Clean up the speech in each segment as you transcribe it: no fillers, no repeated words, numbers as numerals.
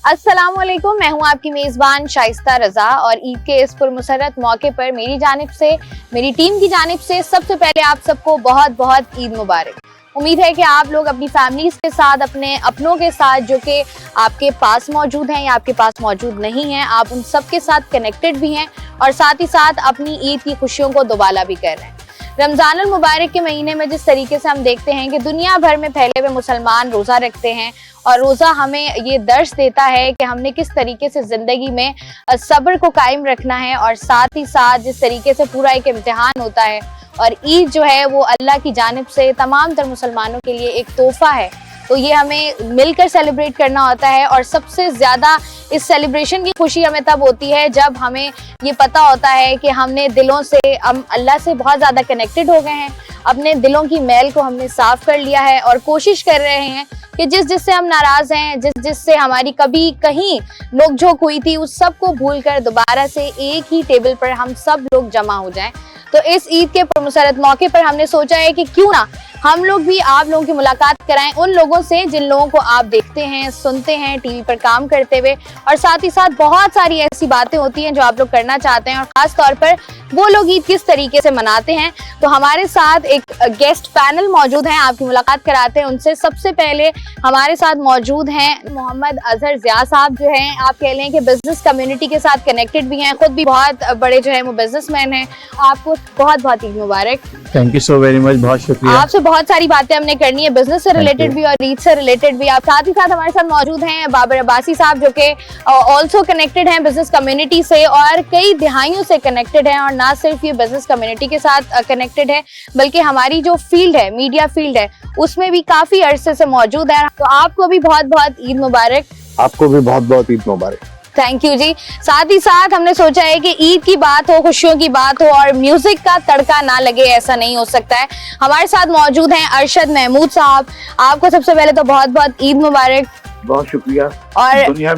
अस्सलामुअलैकुम, मैं हूं आपकी मेजबान शाइस्ता रजा और ईद के इस पुरमसरत मौके पर मेरी जानिब से, मेरी टीम की जानिब से सबसे पहले आप सबको बहुत बहुत ईद मुबारक। उम्मीद है कि आप लोग अपनी फैमिलीज के साथ, अपने अपनों के साथ जो कि आपके पास मौजूद हैं या आपके पास मौजूद नहीं हैं, आप उन सब के साथ कनेक्टेड भी हैं और साथ ही साथ अपनी ईद की खुशियों को दोबाला भी कर रहे हैं। रमजान अल मुबारक के महीने में जिस तरीके से हम देखते हैं कि दुनिया भर में फैले हुए मुसलमान रोज़ा रखते हैं और रोज़ा हमें ये दर्श देता है कि हमने किस तरीके से ज़िंदगी में सब्र को कायम रखना है और साथ ही साथ जिस तरीके से पूरा एक इम्तिहान होता है और ईद जो है वो अल्लाह की जानिब से तमाम तर मुसलमानों के लिए एक तोहफा है। तो ये हमें मिलकर सेलिब्रेट करना होता है और सबसे ज़्यादा इस सेलिब्रेशन की खुशी हमें तब होती है जब हमें ये पता होता है कि हमने दिलों से, हम अल्लाह से बहुत ज़्यादा कनेक्टेड हो गए हैं, अपने दिलों की मैल को हमने साफ कर लिया है और कोशिश कर रहे हैं कि जिससे हम नाराज़ हैं, जिससे हमारी कभी कहीं नोकझोंक हुई थी, उस सब को भूल कर दोबारा से एक ही टेबल पर हम सब लोग जमा हो जाएं। तो इस ईद के पुरमसरत मौके पर हमने सोचा है कि क्यों ना हम लोग भी आप लोगों की मुलाकात कराएं उन लोगों से जिन लोगों को आप देखते हैं, सुनते हैं टीवी पर काम करते हुए, और साथ ही साथ बहुत सारी ऐसी बातें होती हैं जो आप लोग करना चाहते हैं और खास तौर पर वो लोग ईद किस तरीके से मनाते हैं। तो हमारे साथ एक गेस्ट पैनल मौजूद हैं, आपकी मुलाकात कराते हैं उनसे। सबसे पहले हमारे साथ मौजूद हैं मोहम्मद अजहर ज़िया साहब, जो हैं आप कह लें कि बिजनेस कम्युनिटी के साथ कनेक्टेड भी हैं, खुद भी बहुत बड़े जो है वो बिजनेसमैन हैं। आपको बहुत बहुत ईद मुबारक। Thank you so very much, बहुत शुक्रिया। आपसे बहुत सारी बातें हमने करनी है, बिजनेस से रिलेटेड भी और ईद से रिलेटेड भी। आप साथ ही साथ हमारे साथ मौजूद हैं बाबर अब्बासी साहब, जो कि ऑल्सो कनेक्टेड हैं बिजनेस कम्युनिटी से और कई दिहाइयों से कनेक्टेड हैं, और ना सिर्फ ये बिजनेस कम्युनिटी के साथ कनेक्टेड है बल्कि हमारी जो फील्ड है, मीडिया फील्ड है, उसमें भी काफी अरसे से मौजूद है। तो आपको भी बहुत बहुत ईद मुबारक। आपको भी बहुत बहुत ईद मुबारक। थैंक यू जी। साथ ही साथ हमने सोचा है कि ईद की बात हो, खुशियों की बात हो और म्यूजिक का तड़का ना लगे, ऐसा नहीं हो सकता है। हमारे साथ मौजूद हैं अरशद महमूद साहब। आपको सबसे पहले तो बहुत बहुत ईद मुबारक। बहुत शुक्रिया। और दुनिया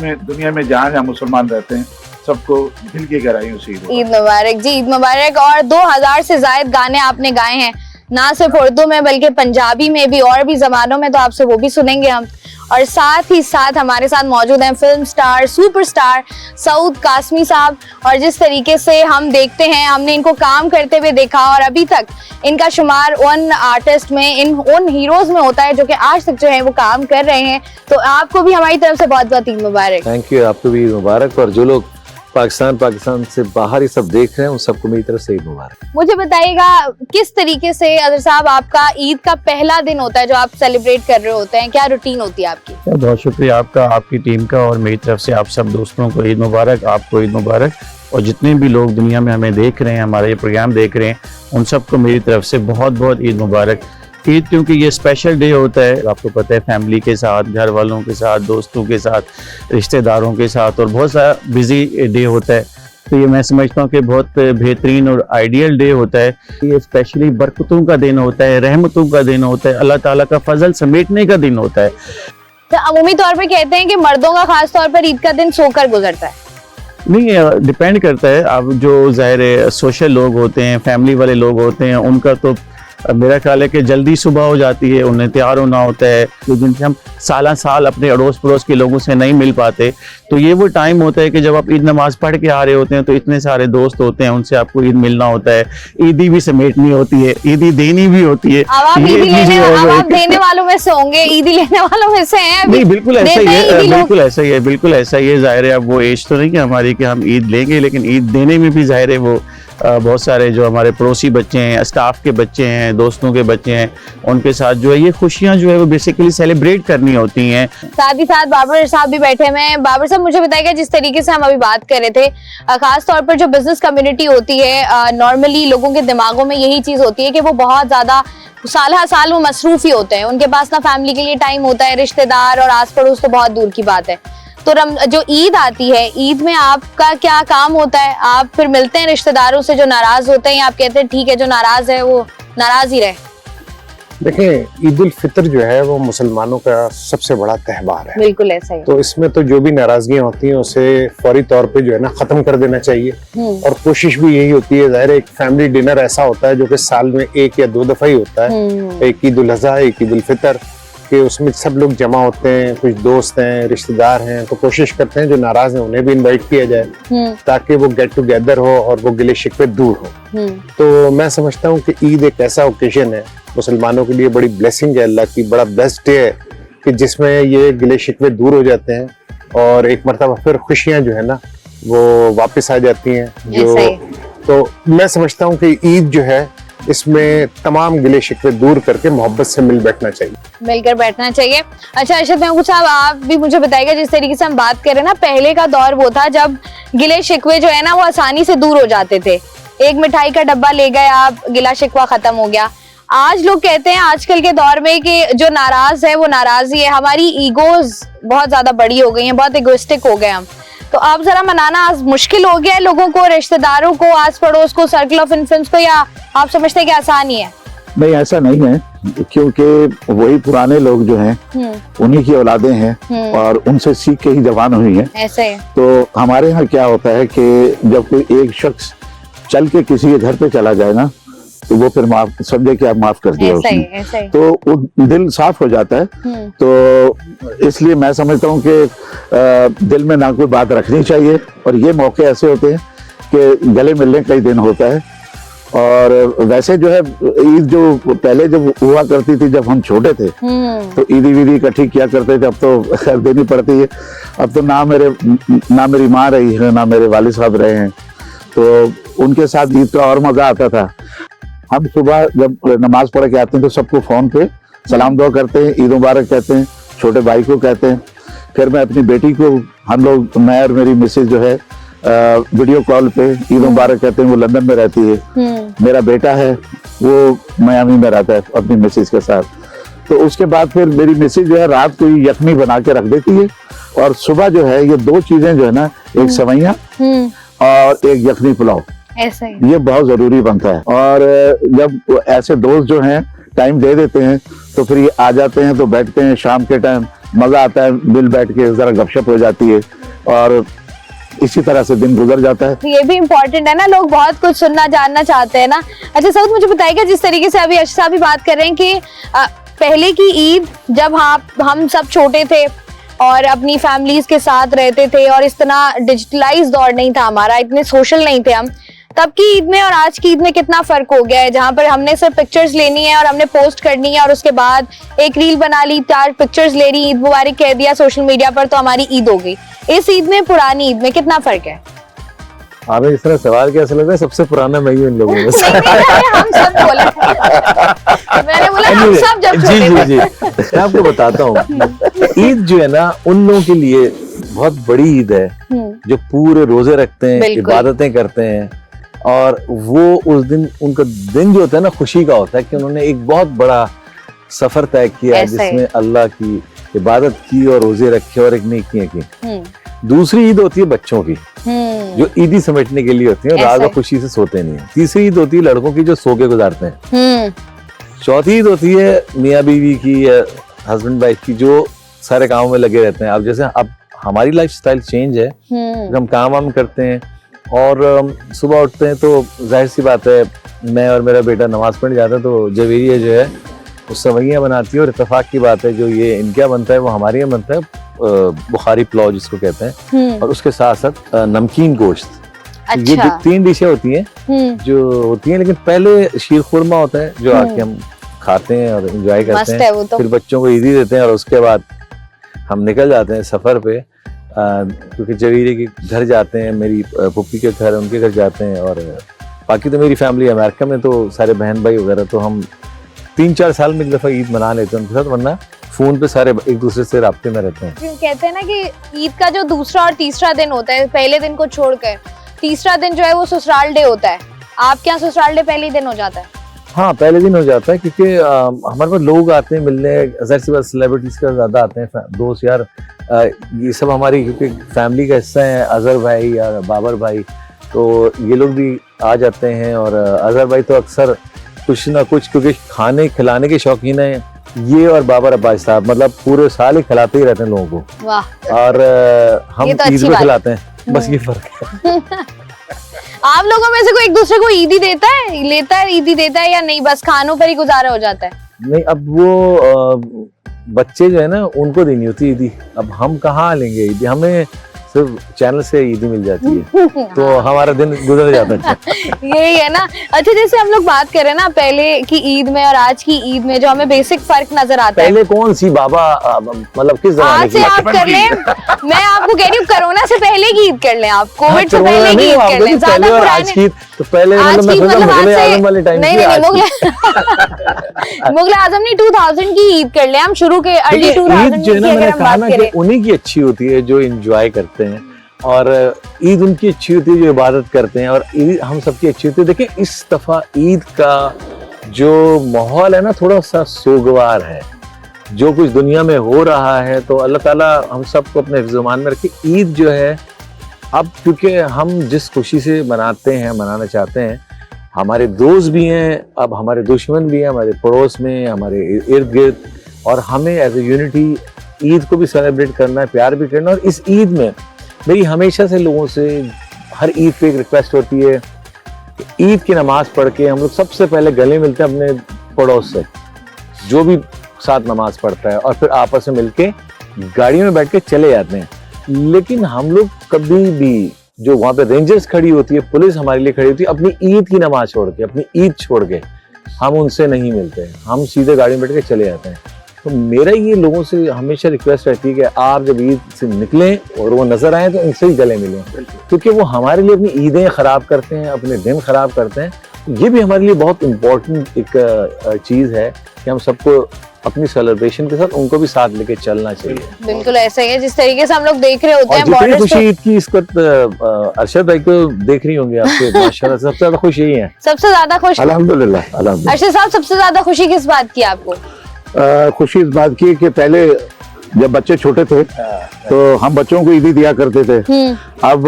में जहाँ जहाँ मुसलमान रहते हैं सबको दिल की गहराइयों से ईद मुबारक जी, ईद मुबारक। और 2000 से ज्यादा गाने आपने गाए हैं, ना सिर्फ उर्दू में बल्कि पंजाबी में भी और भी जबानों में, तो आपसे वो भी सुनेंगे हम। और साथ ही साथ हमारे साथ मौजूद हैं film star, superstar Saud Qasmi साहब। और जिस तरीके से हम देखते हैं, हमने इनको काम करते हुए देखा और अभी तक इनका शुमार उन आर्टिस्ट में, उन हीरोज में होता है जो कि आज तक जो है वो काम कर रहे हैं। तो आपको भी हमारी तरफ से बहुत बहुत ईद मुबारक। थैंक यू, आपको भी ईद मुबारक। और जो लोग पाकिस्तान से बाहर ये सब देख रहे हैं उन सबको मेरी तरफ से ईद मुबारक। मुझे बताइएगा किस तरीके से अजहर साहब आपका ईद का पहला दिन होता है जो आप सेलिब्रेट कर रहे होते हैं, क्या रूटीन होती है आपकी? बहुत शुक्रिया आपका, आपकी टीम का, और मेरी तरफ से आप सब दोस्तों को ईद मुबारक। आपको ईद मुबारक और जितने भी लोग दुनिया में हमें देख रहे हैं, हमारा ये प्रोग्राम देख रहे हैं, उन सबको मेरी तरफ से बहुत बहुत ईद मुबारक। ईद क्योंकि ये स्पेशल डे होता है, आपको पता है, फैमिली के साथ, घर वालों के साथ, दोस्तों के साथ, रिश्तेदारों के साथ, और बहुत सारा बिजी डे होता है। तो ये मैं समझता हूँ कि बहुत बेहतरीन और आइडियल डे होता है। ये स्पेशली बरकतों का दिन होता है, रहमतों का दिन होता है, अल्लाह ताला का फजल समेटने का दिन होता है। तो अमूमी तौर पर कहते हैं कि मर्दों का खास तौर पर ईद का दिन सोकर गुजरता है। नहीं, डिपेंड करता है। अब जो ज़ाहिर सोशल लोग होते हैं, फैमिली वाले लोग होते हैं, उनका तो मेरा ख्याल है कि जल्दी सुबह हो जाती है, उन्हें तैयार होना होता है, जिनसे हम साल अपने अड़ोस पड़ोस के लोगों से नहीं मिल पाते। तो ये वो टाइम होता है कि जब आप ईद नमाज पढ़ के आ रहे होते हैं तो इतने सारे दोस्त होते हैं, उनसे आपको ईद मिलना होता है, ईदी भी समेटनी होती है, ईदी देनी भी होती है। आप देने वालों में से होंगे, ईदी लेने वालों में से हैं? नहीं, बिल्कुल ऐसा ही है, बिल्कुल ऐसा ही है, बिल्कुल ऐसा ही है। जाहिर है अब वो एज तो नहीं है हमारी कि हम ईद लेंगे, लेकिन ईद देने में भी जाहिर है वो बहुत सारे जो हमारे पड़ोसी बच्चे हैं, स्टाफ के बच्चे हैं, दोस्तों के बच्चे हैं, उनके साथ जो है ये खुशियां जो है वो बेसिकली सेलिब्रेट करनी होती हैं। साथ ही साथ बाबर साहब भी बैठे हुए हैं। बाबर साहब, मुझे बताइएगा जिस तरीके से हम अभी बात कर रहे थे, खास तौर पर जो बिजनेस कम्युनिटी होती है, नॉर्मली लोगों के दिमागों में यही चीज होती है कि वो बहुत ज्यादा साल हर साल वो मसरूफ ही होते हैं, उनके पास ना फैमिली के लिए टाइम होता है, रिश्तेदार और आस पड़ोस तो बहुत दूर की बात है। तो जो ईद आती है, ईद में आपका क्या काम होता है? आप फिर मिलते हैं रिश्तेदारों से जो नाराज होते हैं, या आप कहते हैं ठीक है जो नाराज है वो नाराज ही रहे? देखें, ईद उल फितर जो है वो मुसलमानों का सबसे बड़ा त्योहार है। बिल्कुल ऐसा ही। तो इसमें तो जो भी नाराजगियां होती हैं उसे फौरी तौर पे जो है ना खत्म कर देना चाहिए। और कोशिश भी यही होती है। जाहिर है एक फैमिली डिनर ऐसा होता है जो कि साल में 1 या 2 दफा ही होता है, एक ईद उल अज़हा, एक ईद उल फितर। कि उसमें सब लोग जमा होते हैं, कुछ दोस्त हैं, रिश्तेदार हैं, तो कोशिश करते हैं जो नाराज हैं उन्हें भी इनवाइट किया जाए ताकि वो गेट टुगेदर हो और वो गिले शिकवे दूर हो। तो मैं समझता हूँ कि ईद एक ऐसा ओकेजन है मुसलमानों के लिए, बड़ी ब्लेसिंग है अल्लाह की, बड़ा बेस्ट डे है कि जिसमें ये गिले शिकवे दूर हो जाते हैं और एक मरतबा फिर खुशियां जो है ना वो वापस आ जाती हैं। जो तो मैं समझता हूँ कि ईद जो है इसमें तमाम गिले शिकवे दूर करके मोहब्बत से मिल बैठना चाहिए, मिलकर बैठना चाहिए। अच्छा अरशद महबूब साहब, आप भी मुझे बताइएगा, जिस तरीके से हम बात कर रहे हैं ना, पहले का दौर वो था जब गिले शिकवे जो है ना वो आसानी से दूर हो जाते थे। एक मिठाई का डब्बा ले गए आप, गिला शिकवा खत्म हो गया। आज लोग कहते हैं आजकल के दौर में कि जो नाराज है वो नाराज ही है, हमारी ईगोज बहुत ज्यादा बड़ी हो गई हैं, बहुत इगोइस्टिक हो गए हम। तो अब जरा मनाना आज मुश्किल हो गया है लोगों को, रिश्तेदारों को, आस पड़ोस को, सर्कल ऑफ इन्फ्लुएंस को, या आप समझते हैं कि आसान ही है? नहीं, ऐसा नहीं है, क्योंकि वही पुराने लोग जो हैं उन्हीं की औलादें हैं और उनसे सीख के ही जवान हुई हैं। ऐसे है। तो हमारे यहाँ क्या होता है कि जब कोई एक शख्स चल के किसी के घर पे चला जाए ना, तो वो फिर माफ समझे कि आप माफ कर दिया उसने, तो वो दिल साफ हो जाता है। तो इसलिए मैं समझता हूँ कि दिल में ना कोई बात रखनी चाहिए, और ये मौके ऐसे होते हैं कि गले मिलने कई दिन होता है। और वैसे जो है ईद जो पहले जब हुआ करती थी जब हम छोटे थे तो ईदी वीदी इकट्ठी किया करते थे, अब तो खैर देनी पड़ती है। अब तो ना मेरी माँ रही है ना मेरे वालिद साहब रहे हैं, तो उनके साथ ईद का और मजा आता था। हम सुबह जब नमाज पढ़ के आते हैं तो सबको फोन पे सलाम दुआ करते हैं, ईद मुबारक कहते हैं, छोटे भाई को कहते हैं। फिर मैं अपनी बेटी को, हम लोग, मैं और मेरी मिसेज जो है वीडियो कॉल पे ईद मुबारक कहते हैं। वो लंदन में रहती है, मेरा बेटा है वो मियामी में रहता है अपनी मिसेज के साथ। तो उसके बाद फिर मेरी मिसेज जो है रात को यखनी बना के रख देती है, और सुबह जो है ये दो चीजें जो है ना, एक सवैया और एक यखनी पुलाव, ऐसा ही। ये बहुत जरूरी बनता है। और जब ऐसे दोस्त जो हैं टाइम दे देते हैं तो फिर ये आ जाते हैं, तो बैठते हैं शाम के टाइम, मजा आता है, मिल बैठ के जरा गपशप हो जाती है और इसी तरह से दिन गुजर जाता है। ये भी इम्पोर्टेंट है ना, लोग बहुत कुछ सुनना जानना चाहते हैं ना। अच्छा सऊद, मुझे बताइएगा, जिस तरीके से अभी अर्शद साहब भी बात कर रहे हैं कि पहले की ईद जब हम सब छोटे थे और अपनी फैमिलीज के साथ रहते थे और इस तरह डिजिटलाइज दौर नहीं था हमारा, इतने सोशल नहीं थे हम, तब की ईद में और आज की ईद में कितना फर्क हो गया है, जहां पर हमने सिर्फ पिक्चर्स लेनी है और हमने पोस्ट करनी है और उसके बाद एक रील बना ली, 4 पिक्चर्स ले ली, ईद मुबारक कह दिया सोशल मीडिया पर, तो हमारी ईद हो गई। इस ईद में पुरानी ईद में कितना फर्क है? हमें इस तरह सवाल कैसा लग रहा है, सबसे पुराना मैं ही इन लोगों में से। हम सब बोले, मैंने बोला हम सब जब जी छोटे जी थे। जी मैं आपको बताता हूँ, ईद जो है ना उन लोगों के लिए बहुत बड़ी ईद है जो पूरे रोजे रखते हैं, बिल्कुल। इबादतें करते हैं, और वो उस दिन उनका दिन जो होता है ना खुशी का होता है कि उन्होंने एक बहुत बड़ा सफर तय किया ऐसा है। जिसमें अल्लाह की इबादत की और रोजे रखे और एक नेकियां की। दूसरी ईद होती है बच्चों की, जो ईदी समेटने के लिए होती है और रात ऐसा को है। खुशी से सोते नहीं है। तीसरी ईद होती है लड़कों की जो सो के गुजारते हैं। चौथी ईद होती है मियाँ बीवी की या हस्बैंड वाइफ की, जो सारे कामों में लगे रहते हैं। अब जैसे अब हमारी लाइफ स्टाइल चेंज है, हम काम वाम करते हैं और सुबह उठते हैं तो जाहिर सी बात है मैं और मेरा बेटा नमाज पढ़ने जाता है, तो जवेरिया जो है वो सवैयाँ बनाती है, और इत्तेफाक की बात है जो ये इनके यहाँ बनता है वो हमारे यहाँ बनता है बुखारी पुलाव जिसको कहते हैं, और उसके साथ साथ नमकीन गोश्त। ये अच्छा। 3 डिशें होती हैं जो होती हैं, लेकिन पहले शीर खुरमा होता है जो आके हम खाते हैं और एंजॉय करते मस्त हैं, है वो तो। फिर बच्चों को ईदी देते हैं और उसके बाद हम निकल जाते हैं सफर पे, क्योंकि जवीरे के घर जाते हैं, मेरी पुप्पी के घर, उनके घर जाते हैं, और बाकी तो मेरी फैमिली अमेरिका में, तो सारे बहन भाई वगैरह, तो हम 3-4 साल में एक दफा ईद मना लेते हैं उनके साथ, वरना फोन पे सारे एक दूसरे से राब्ते में रहते हैं। कहते हैं ना कि ईद का जो दूसरा और तीसरा दिन होता है, पहले दिन को छोड़कर तीसरा दिन जो है वो ससुराल डे होता है। आपके यहाँ ससुराल डे पहले दिन हो जाता है? हाँ, पहले दिन हो जाता है, क्योंकि हमारे पास लोग आते हैं मिलने, जाहिर सी बात सेलिब्रिटीज का ज्यादा आते हैं, दोस्त यार, ये सब हमारी क्योंकि फैमिली का हिस्सा है, अजहर भाई या बाबर भाई, तो ये लोग भी आ जाते हैं। और अजहर भाई तो अक्सर कुछ ना कुछ, क्योंकि खाने खिलाने के शौकीन है ये, और बाबर अब्बास साहब मतलब पूरे साल ही खिलाते ही रहते हैं लोगों को। वाह। और हम ये तो ईद अच्छी में बात खिलाते हैं, बस ये फर्क है। आप लोगों में से कोई एक दूसरे को ईदी देता है, ईदी देता है या नहीं, बस खानों पर ही गुजारा हो जाता है? नहीं, अब वो बच्चे जो है ना उनको देनी होती है ईदी। अब हम कहाँ लेंगे ईदी, हमें सिर्फ चैनल से ईदी मिल जाती है तो हमारा दिन गुजर जाता है। यही है ना। अच्छा, जैसे हम लोग बात करें ना पहले की ईद में और आज की ईद में जो हमें बेसिक फर्क नजर आता है। पहले कौन सी बाबा, मतलब किस जमाने आज से आप कर लें, मैं आपको कह रही हूँ कोरोना से पहले की ईद कर लें, आप कोविड से पहले की ईद कर लें, ज्यादा पुराने तो पहले मुगल आजम वाले टाइम नहीं मुगल आजम नहीं 2000 की ईद कर ले हम, शुरू के अर्ली 2000 जो है ना, मैंने कहा ना कि उन्हीं की अच्छी होती है जो एंजॉय करते हैं, और ईद उनकी अच्छी होती है जो इबादत करते हैं, और ईद हम सबकी अच्छी होती है। देखिए इस दफा ईद का जो माहौल है ना थोड़ा सा सोगवार है, जो कुछ दुनिया में हो रहा है, तो अल्लाह ताला हम सबको अपने हिफ्ज़-ओ-मान में रखे। ईद जो है अब क्योंकि हम जिस खुशी से मनाते हैं, मनाना चाहते हैं, हमारे दोस्त भी हैं, अब हमारे दुश्मन भी हैं, हमारे पड़ोस में, हमारे इर्द गिर्द, और हमें एज ए यूनिटी ईद को भी सेलिब्रेट करना है, प्यार भी करना है। और इस ईद में मेरी हमेशा से लोगों से हर ईद पे एक रिक्वेस्ट होती है कि ईद की नमाज पढ़ के हम लोग सबसे पहले गले मिलते हैं अपने पड़ोस से, जो भी साथ नमाज पढ़ता है, और फिर आपस में मिलके गाड़ियों में बैठ के चले जाते हैं। लेकिन हम लोग कभी भी, जो वहां पे रेंजर्स खड़ी होती है, पुलिस हमारे लिए खड़ी होती है, अपनी ईद की नमाज छोड़ के, अपनी ईद छोड़ के हम उनसे नहीं मिलते हैं, हम सीधे गाड़ी में बैठ के चले जाते हैं। तो मेरा ये लोगों से हमेशा रिक्वेस्ट रहती है कि आप जब ईद से निकलें और वो नजर आए तो उनसे ही गले मिलें, क्योंकि वो हमारे लिए अपनी ईदें खराब करते हैं, अपने दिन खराब करते हैं। ये भी हमारे लिए बहुत इम्पोर्टेंट एक चीज है कि हम सबको अपनी सेलिब्रेशन के साथ उनको भी साथ लेके चलना चाहिए। बिल्कुल ऐसा ही है, जिस तरीके से हम लोग देख रहे होते हैं जितनी खुशी ईद की इस वक्त अरशद भाई को देख रही होंगी आपके, माशाल्लाह सबसे ज्यादा खुश यही है। सबसे ज्यादा खुश अल्हम्दुलिल्लाह अल्हम्दुलिल्लाह। अरशद साहब सबसे ज्यादा खुशी किस बात की आपको? खुशी इस बात की कि पहले जब बच्चे छोटे थे तो हम बच्चों को ईदी दिया करते थे। अब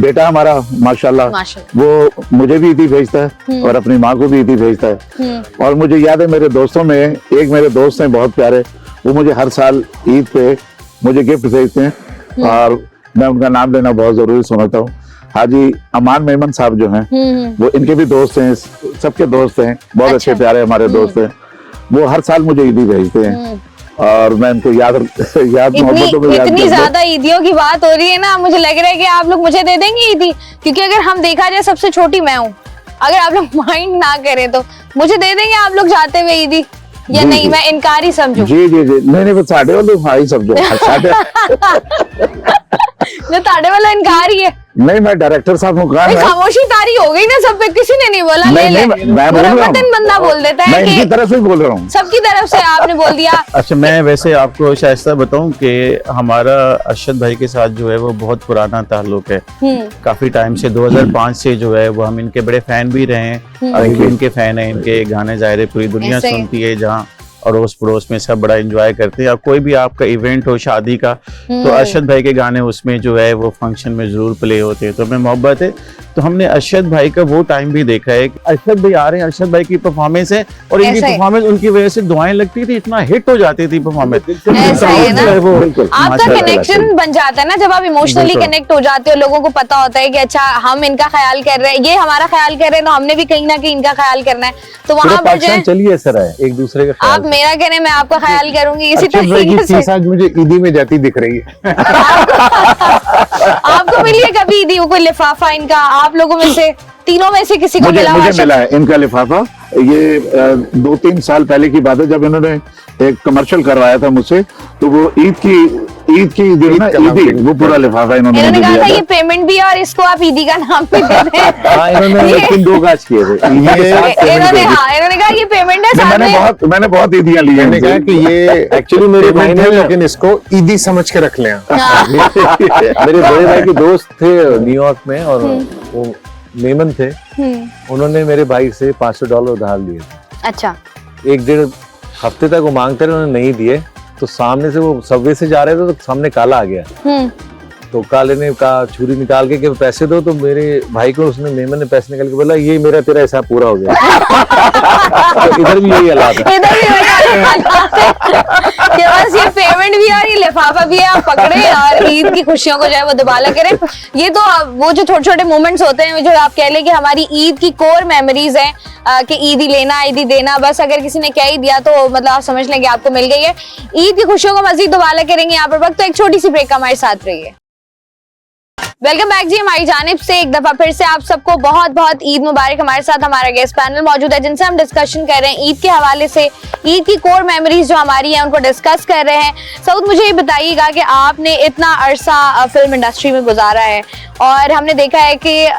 बेटा हमारा माशाल्लाह वो मुझे भी ईदी भेजता है और अपनी माँ को भी ईदी भेजता है। और मुझे याद है मेरे दोस्तों में एक मेरे दोस्त हैं बहुत प्यारे, वो मुझे हर साल ईद पे मुझे गिफ्ट भेजते हैं, और मैं उनका नाम लेना बहुत जरूरी समझता हूँ। हाजी अमान मेमन साहब जो हैं वो इनके भी दोस्त हैं, सबके दोस्त हैं, बहुत अच्छे प्यारे हमारे दोस्त हैं। वो हर साल मुझे ईदी भेजते हैं और मैं इनको याद मोहब्बतों में याद इतनी ज्यादा ईदियों की बात हो रही है ना, मुझे लग रहा है कि आप लोग मुझे दे देंगे ईदी, क्योंकि अगर हम देखा जाए सबसे छोटी मैं हूँ, अगर आप लोग माइंड ना करें तो मुझे दे देंगे आप लोग जाते हुए ईदी, या जी, नहीं जी, मैं इनकार ही समझूं? जी जी जी नहीं नहीं, साढ़े वाले भाई समझो जो ताड़े वाला इनकार ही है। नहीं, मैं डायरेक्टर साहब हूँ। खामोशी तारी हो गई ना सब पे, किसी ने नहीं बोला। नहीं, ले ले। मैं बोल रहा हूँ, बंदा बोल देता है, मैं इनकी तरफ से बोल रहा हूँ, सबकी तरफ से आपने बोल दिया। अच्छा, मैं वैसे आपको शायस्ता बताऊं कि हमारा अरशद भाई के साथ जो है वो बहुत पुराना ताल्लुक है, काफी टाइम से 2005 से जो है वो हम इनके बड़े फैन भी रहे हैं, अभी भी इनके फैन है। इनके गाने ज़ाहिर है पूरी दुनिया सुनती है, जहाँ अड़ोस पड़ोस में सब बड़ा एंजॉय करते हैं। और कोई भी आपका इवेंट हो शादी का तो अरशद भाई के गाने उसमें जो है वो फंक्शन में जरूर प्ले होते हैं। तो हमें मोहब्बत है, तो हमने अरशद भाई का वो टाइम भी देखा है कि अरशद भाई आ रहे हैं, अरशद भाई की परफॉर्मेंस है, और इनकी परफॉर्मेंस उनकी वजह से दुआएं लगती थी, इतना हिट हो जाती थी परफॉर्मेंस। आपका कनेक्शन बन जाता है ना, जब आप इमोशनली कनेक्ट हो जाते हो, लोगों को पता होता है कि अच्छा हम इनका ख्याल कर रहे हैं, ये हमारा ख्याल कर रहे हैं, तो हमने भी कहीं ना कहीं इनका ख्याल करना है। तो वहाँ पर जो चलिए सर है एक दूसरे का, आप मेरा कह रहे हैं, मैं आपका ख्याल करूंगी इसी तरीके से। आज मुझे ईदी में जाती दिख रही है। आपको मिली है कभी ईदी कोई लिफाफा इनका? आप लोगों में से तीनों में से किसी को मुझे मिला है इनका लिफाफा। ये 2-3 साल पहले की बात है, जब इन्होंने एक कमर्शियल करवाया था मुझसे, तो वो ईद की ईदी वो पूरा लिफाफा इन्होंने कहा था ये पेमेंट भी है और इसको आप ईदी का नाम भी दे दें। इन्होंने 2 काज किए थे। इन्होंने कहा ये पेमेंट है। मैंने बहुत ईदियां ली हैं। मैंने कहा कि ये एक्चुअली मेरे भाई ने, लेकिन इसको ईदी समझ के रख लें। मेरे बड़े भाई के दोस्त थे न्यूयॉर्क में, और वो मेमन थे, उन्होंने मेरे भाई से $500 उधार लिए थे। अच्छा, 1-1.5 हफ्ते तक वो मांगते रहे, उन्होंने नहीं दिए, तो सामने से वो सबवे से जा रहे थे तो सामने काला आ गया, तो काले ने कहा छुरी निकाल के कि पैसे दो, तो मेरे भाई को उसने मेमन ने पैसे निकाल के बोला ये मेरा तेरा हिसाब पूरा हो गया। तो इधर भी यही हालात है। कि बस ये पेमेंट भी है और ये लिफाफा भी है, आप पकड़े और ईद की खुशियों को जो है वो दुबाला करें। ये तो वो जो छोटे छोटे मोमेंट्स होते हैं जो आप कह लें कि हमारी ईद की कोर मेमोरीज हैं कि ईद ही लेना ईद ही देना, बस अगर किसी ने कह ही दिया तो मतलब आप समझ लें कि आपको मिल गई है। ईद की खुशियों को मजीद दुबाला करेंगे यहाँ पर वक्त, तो एक छोटी सी ब्रेक हमारे साथ रहिए। वेलकम बैक जी, हमारी जानिब से एक दफा फिर से आप सबको बहुत बहुत ईद मुबारक। हमारे साथ हमारा गेस्ट पैनल मौजूद है जिनसे हम डिस्कशन कर रहे हैं ईद के हवाले से, ईद की कोर मेमोरीज जो हमारी हैं उनको डिस्कस कर रहे हैं। सऊद, मुझे ये बताइएगा कि आपने इतना अरसा फिल्म इंडस्ट्री में गुजारा है और हमने देखा है कि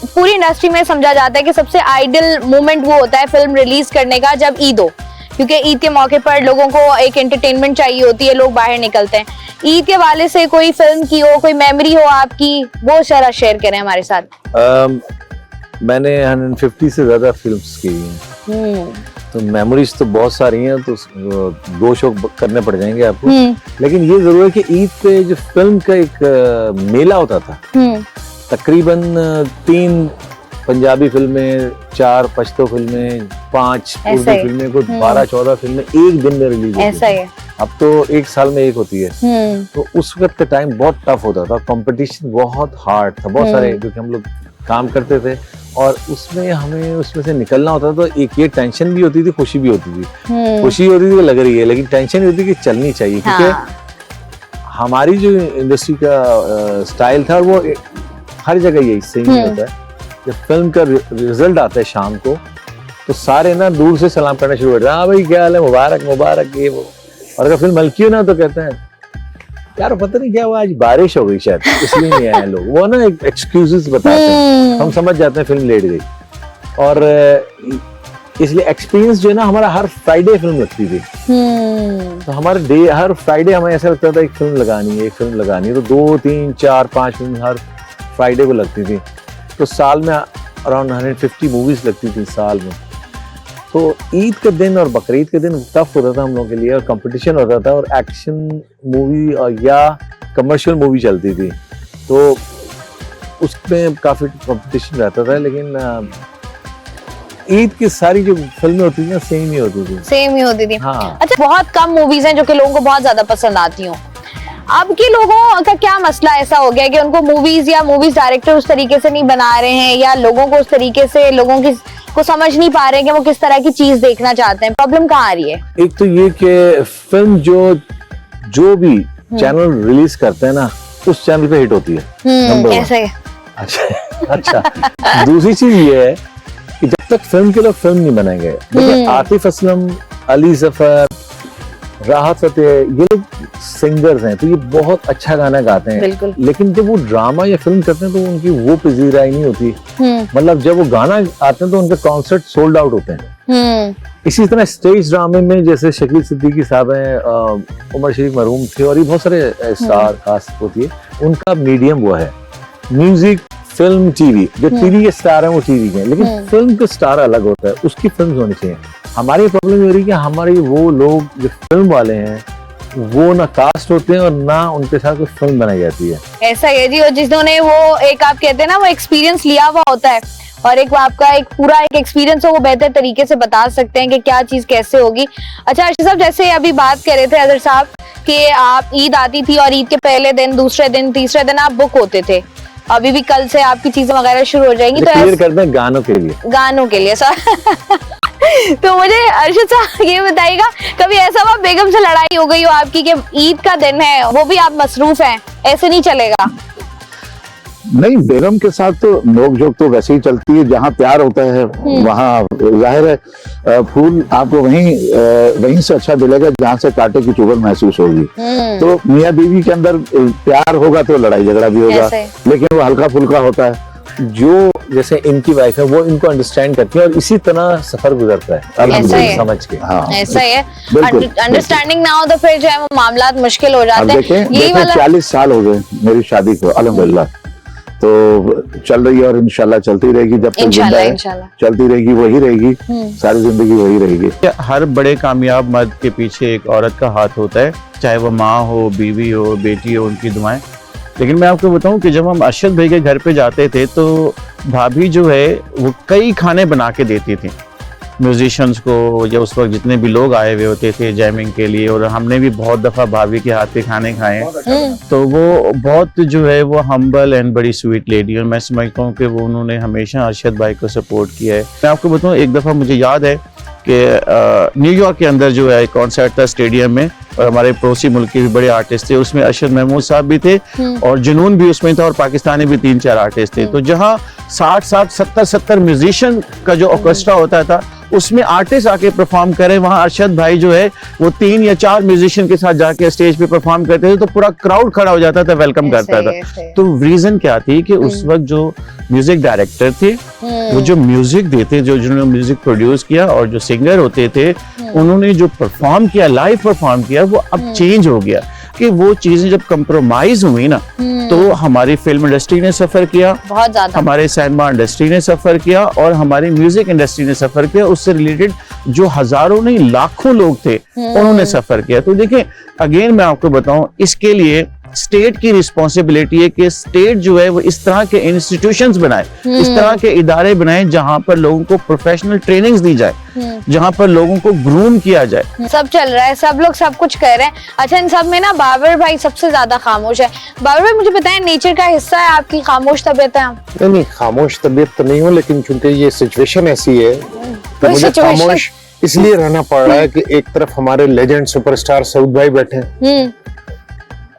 पूरी इंडस्ट्री में समझा जाता है कि सबसे आइडियल मोमेंट वो होता है फिल्म रिलीज करने का जब ईद हो, क्योंकि ईद के मौके पर लोगों को एक एंटरटेनमेंट चाहिए होती है, लोग बाहर निकलते हैं। ईद के हवाले से कोई फिल्म की हो, कोई मेमोरी हो आपकी, वो जरा शेयर करें हमारे साथ। मैंने 150 से ज्यादा फिल्म्स की हैं, तो मेमोरीज तो बहुत सारी हैं, तो 2 शो करने पड़ जाएंगे आपको। लेकिन ये जरूर है कि ईद पे जो फिल्म का एक मेला होता था, तकरीबन 3 पंजाबी फिल्में, 4 पश्तो फिल्में, 5 उर्दू फिल्में, कुछ 12-14 फिल्में एक दिन में रिलीज होती ऐसा है। अब तो एक साल में एक होती है। तो उस वक्त का टाइम बहुत टफ होता था, कंपटीशन बहुत हार्ड था, बहुत सारे, क्योंकि हम लोग काम करते थे और उसमें हमें उसमें से निकलना होता था। तो एक ये टेंशन भी होती थी, खुशी भी होती थी। खुशी होती थी लग रही है, लेकिन टेंशन होती थी कि चलनी चाहिए, क्योंकि हमारी जो इंडस्ट्री का स्टाइल था वो हर जगह यही सेम ही होता है। जब फिल्म का रिजल्ट आता है शाम को, तो सारे ना दूर से सलाम करना शुरू करते हैं, हाँ भाई क्या हाल है, मुबारक मुबारक, ये वो। और अगर फिल्म हल्की हो ना तो कहते हैं यार पता नहीं क्या हुआ, आज बारिश हो गई शायद इसलिए नहीं आए लोग। वो ना एक एक्सक्यूजेस बताते हैं, हम समझ जाते हैं फिल्म लेट गई। और इसलिए एक्सपीरियंस जो है ना, हमारा हर फ्राइडे फिल्म लगती थी। तो हमारे हर फ्राइडे हमें ऐसा लगता था एक फिल्म लगानी है, एक फिल्म लगानी है। तो 2, 3, 4, 5 फिल्म हर फ्राइडे को लगती थी। तो साल में अराउंड 150 मूवीज लगती थी साल में। तो ईद के दिन और बकरीद के दिन टफ होता था हम लोगों के लिए, और कंपटीशन होता था, और एक्शन मूवी या कमर्शियल मूवी चलती थी, तो उसमें काफी कंपटीशन रहता था। लेकिन ईद की सारी जो फिल्में होती थी ना, सेम ही होती थी। हाँ। अच्छा, बहुत कम मूवीज हैं जो कि लोगों को बहुत ज्यादा पसंद आती हों। अब के लोगों का क्या मसला ऐसा हो गया कि उनको मूवीज या मूवीज डायरेक्टर उस तरीके से नहीं बना रहे हैं, या लोगों को उस तरीके से लोगों की को समझ नहीं पा रहे हैं कि वो किस तरह की चीज देखना चाहते हैं। प्रॉब्लम कहाँ आ रही है? एक तो ये कि फिल्म जो भी चैनल रिलीज करते हैं ना, उस चैनल पे हिट होती है। ऐसा है। अच्छा दूसरी चीज ये है कि जब तक फिल्म के लोग फिल्म नहीं बनाएंगे, देखिए आतिफ असलम, अली जफर, राहत फतेह, ये लोग सिंगर्स हैं, तो ये बहुत अच्छा गाना गाते हैं। लेकिन जब वो ड्रामा या फिल्म करते हैं तो उनकी वो पजीराई नहीं होती। मतलब जब वो गाना आते हैं तो उनके कॉन्सर्ट सोल्ड आउट होते हैं। इसी तरह स्टेज ड्रामे में जैसे शकील सिद्दीकी साहब हैं, उमर शरीफ मरहूम थे, और ये बहुत सारे स्टार कास्ट होती है, उनका मीडियम वो है म्यूजिक, फिल्म, टीवी। जो टीवी के स्टार हैं वो टीवी के हैं, लेकिन फिल्म का स्टार अलग होता है, उसकी फिल्म होनी चाहिए। हमारी प्रॉब्लम ये हो रही है कि हमारे वो लोग जो फिल्म वाले हैं वो ना कास्ट होते हैं और ना उनके साथ कोई फिल्म बनाई जाती है। ऐसा है जी, और जिन्होंने वो एक आप कहते हैं ना वो एक्सपीरियंस लिया हुआ होता है, और एक वो आपका एक पूरा एक एक्सपीरियंस हो, वो बेहतर तरीके से बता सकते हैं कि क्या चीज कैसे होगी। अच्छा अर्शी साहब, जैसे अभी बात कर रहे थे अजहर साहब कि आप ईद आती थी और ईद के पहले दिन, दूसरे दिन, तीसरे दिन आप बुक होते थे। अभी भी कल से आपकी चीजें वगैरह शुरू हो जाएंगी। तो क्लियर करते हैं गानों के लिए सर तो मुझे अर्शद साहब ये बताइएगा, कभी ऐसा हुआ बेगम से लड़ाई हो गई हो आपकी कि ईद का दिन है, वो भी आप मसरूफ हैं, ऐसे नहीं चलेगा? नहीं, बेगम के साथ तो नोक-झोंक तो वैसे ही चलती है, जहाँ प्यार होता है वहाँ जाहिर है फूल आपको वहीं से अच्छा मिलेगा जहाँ से कांटे की चुभन महसूस होगी। तो मियाँ बीवी के अंदर प्यार होगा तो लड़ाई झगड़ा भी होगा, लेकिन वो हल्का फुल्का होता है। जो जैसे इनकी वाइफ है वो इनको अंडरस्टैंड करती है और इसी तरह सफर गुजरता है समझ के। हाँ, ऐसा है, अंडरस्टैंडिंग ना हो तो फिर जो है वो मामला मुश्किल हो जाते हैं। यही वाला 40 साल हो गए मेरी शादी को अल्हम्दुलिल्लाह, तो चल रही है और इंशाल्लाह चलती रहेगी, जब तक जिंदा है चलती रहेगी, वही रहेगी, सारी जिंदगी वही रहेगी। हर बड़े कामयाब मर्द के पीछे एक औरत का हाथ होता है, चाहे वो माँ हो, बीवी हो, बेटी हो, उनकी दुआएं। लेकिन मैं आपको बताऊं कि जब हम अरशद भाई के घर पे जाते थे तो भाभी जो है वो कई खाने बना के देती थी। म्यूजिशियंस को, या उस वक्त जितने भी लोग आए हुए होते थे जैमिंग के लिए, और हमने भी बहुत दफ़ा भाभी के हाथ के खाने खाए हैं, तो वो बहुत जो है वो हम्बल एंड बड़ी स्वीट लेडी, और मैं समझता हूँ कि वो उन्होंने हमेशा अरशद भाई को सपोर्ट किया है। मैं आपको बताऊँ, एक दफ़ा मुझे याद है कि न्यूयॉर्क के अंदर जो है कॉन्सर्ट था स्टेडियम में, और हमारे पड़ोसी मुल्क के भी बड़े आर्टिस्ट थे, उसमें अरशद महमूद साहब भी थे और जुनून भी उसमें था, और पाकिस्तानी भी 3-4 आर्टिस्ट थे। तो जहाँ 60-60, 70-70 म्यूजिशियन का जो ऑर्केस्ट्रा होता था, उसमें आर्टिस्ट आके परफॉर्म करे, वहाँ अरशद भाई जो है वो 3 या 4 म्यूजिशियन के साथ जाके स्टेज पे परफॉर्म करते थे, तो पूरा क्राउड खड़ा हो जाता था, वेलकम करता था। तो रीजन क्या थी कि उस वक्त जो म्यूजिक डायरेक्टर थे, वो जो म्यूजिक देते, जो जिन्होंने म्यूजिक प्रोड्यूस किया, और जो सिंगर होते थे, उन्होंने जो परफॉर्म किया, लाइव परफॉर्म किया, वो अब चेंज हो गया। कि वो चीजें जब कंप्रोमाइज हुई ना, तो हमारी फिल्म इंडस्ट्री ने सफर किया, बहुत ज्यादा, हमारे सिनेमा इंडस्ट्री ने सफर किया, और हमारी म्यूजिक इंडस्ट्री ने सफर किया। उससे रिलेटेड जो हजारों नहीं लाखों लोग थे, उन्होंने सफर किया। तो देखिए, अगेन मैं आपको बताऊं, इसके लिए स्टेट की रिस्पॉन्सिबिलिटी है कि स्टेट जो है वो इस तरह के इंस्टीट्यूशंस बनाए, इस तरह के इदारे बनाए, जहां पर लोगों को प्रोफेशनल ट्रेनिंग्स दी जाए, जहां पर लोगों को ग्रूम किया जाए। सब चल रहा है, सब लोग सब कुछ कर रहे हैं। अच्छा, इन सब में ना बाबर भाई सबसे ज्यादा खामोश है। बाबर भाई, मुझे बताएं, नेचर का हिस्सा है आपकी खामोश तबीयत है? नहीं, खामोश तबीयत तो नहीं हूँ, लेकिन चूंकि ये सिचुएशन ऐसी है तो मुझे खामोश इसलिए रहना पड़ रहा है कि एक तरफ हमारे लेजेंड सुपरस्टार सऊद भाई बैठे हैं,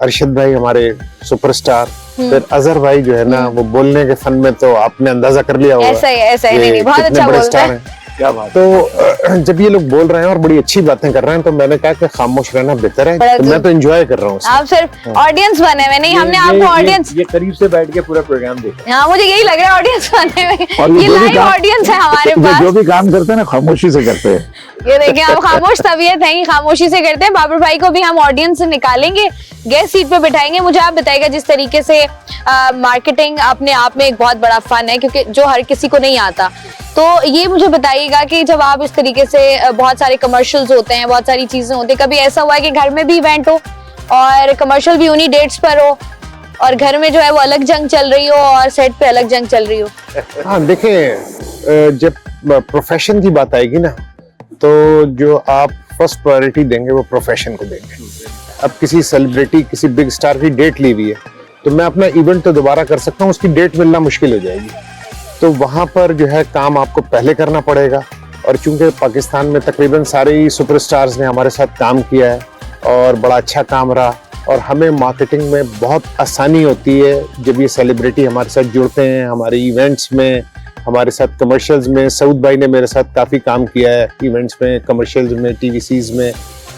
अरशद भाई हमारे सुपरस्टार, फिर अजहर भाई जो है ना, वो बोलने के फन में तो आपने अंदाजा कर लिया होगा, ऐसा ही नहीं, बहुत अच्छा बोलते हैं। क्या बात। तो जब ये लोग बोल रहे हैं और बड़ी अच्छी बातें कर रहे हैं, तो मैंने कहा कि खामोश रहना बेहतर है, तो मैं तो एंजॉय कर रहा हूँ। आप सिर्फ ऑडियंस बने हुए नहीं, हमने आपको ऑडियंस ये करीब से बैठ के पूरा प्रोग्राम देखा। हाँ, मुझे यही लग रहा है, ऑडियंस बने हुए, ये लाइव ऑडियंस है हमारे पास। जो भी काम करते हैं ना, खामोशी से करते हैं। ये देखिए, आप खामोश तबीयत है, खामोशी से करते हैं। बाबर भाई को भी हम ऑडियंस से निकालेंगे, गेस्ट सीट पे बिठाएंगे। मुझे आप बताइएगा, जिस तरीके से मार्केटिंग अपने आप में एक बहुत बड़ा फन है, क्योंकि जो हर किसी को नहीं आता, तो ये मुझे बताइएगा कि जब आप इस तरीके से बहुत सारे कमर्शियल्स होते हैं, बहुत सारी चीजें होती है, कभी ऐसा हुआ है कि घर में भी इवेंट हो और कमर्शियल भी उन्हीं डेट्स पर हो, और घर में जो है वो अलग जंग चल रही हो और सेट पे अलग जंग चल रही हो? हाँ, देखें, जब प्रोफेशन की बात आएगी ना, तो जो आप फर्स्ट प्रायोरिटी देंगे वो प्रोफेशन को देंगे। अब किसी सेलिब्रिटी, किसी बिग स्टार की डेट ली हुई है, तो मैं अपना इवेंट तो दोबारा कर सकता हूँ, उसकी डेट मिलना मुश्किल हो जाएगी। तो वहां पर जो है काम आपको पहले करना पड़ेगा, और चूंकि पाकिस्तान में तकरीबन सारे ही सुपरस्टार्स ने हमारे साथ काम किया है और बड़ा अच्छा काम रहा, और हमें मार्केटिंग में बहुत आसानी होती है जब ये सेलिब्रिटी हमारे साथ जुड़ते हैं, हमारे इवेंट्स में, हमारे साथ कमर्शियल्स में। सऊद भाई ने मेरे साथ काफ़ी काम किया है इवेंट्स में, कमर्शियल्स में, टीवीसीज में।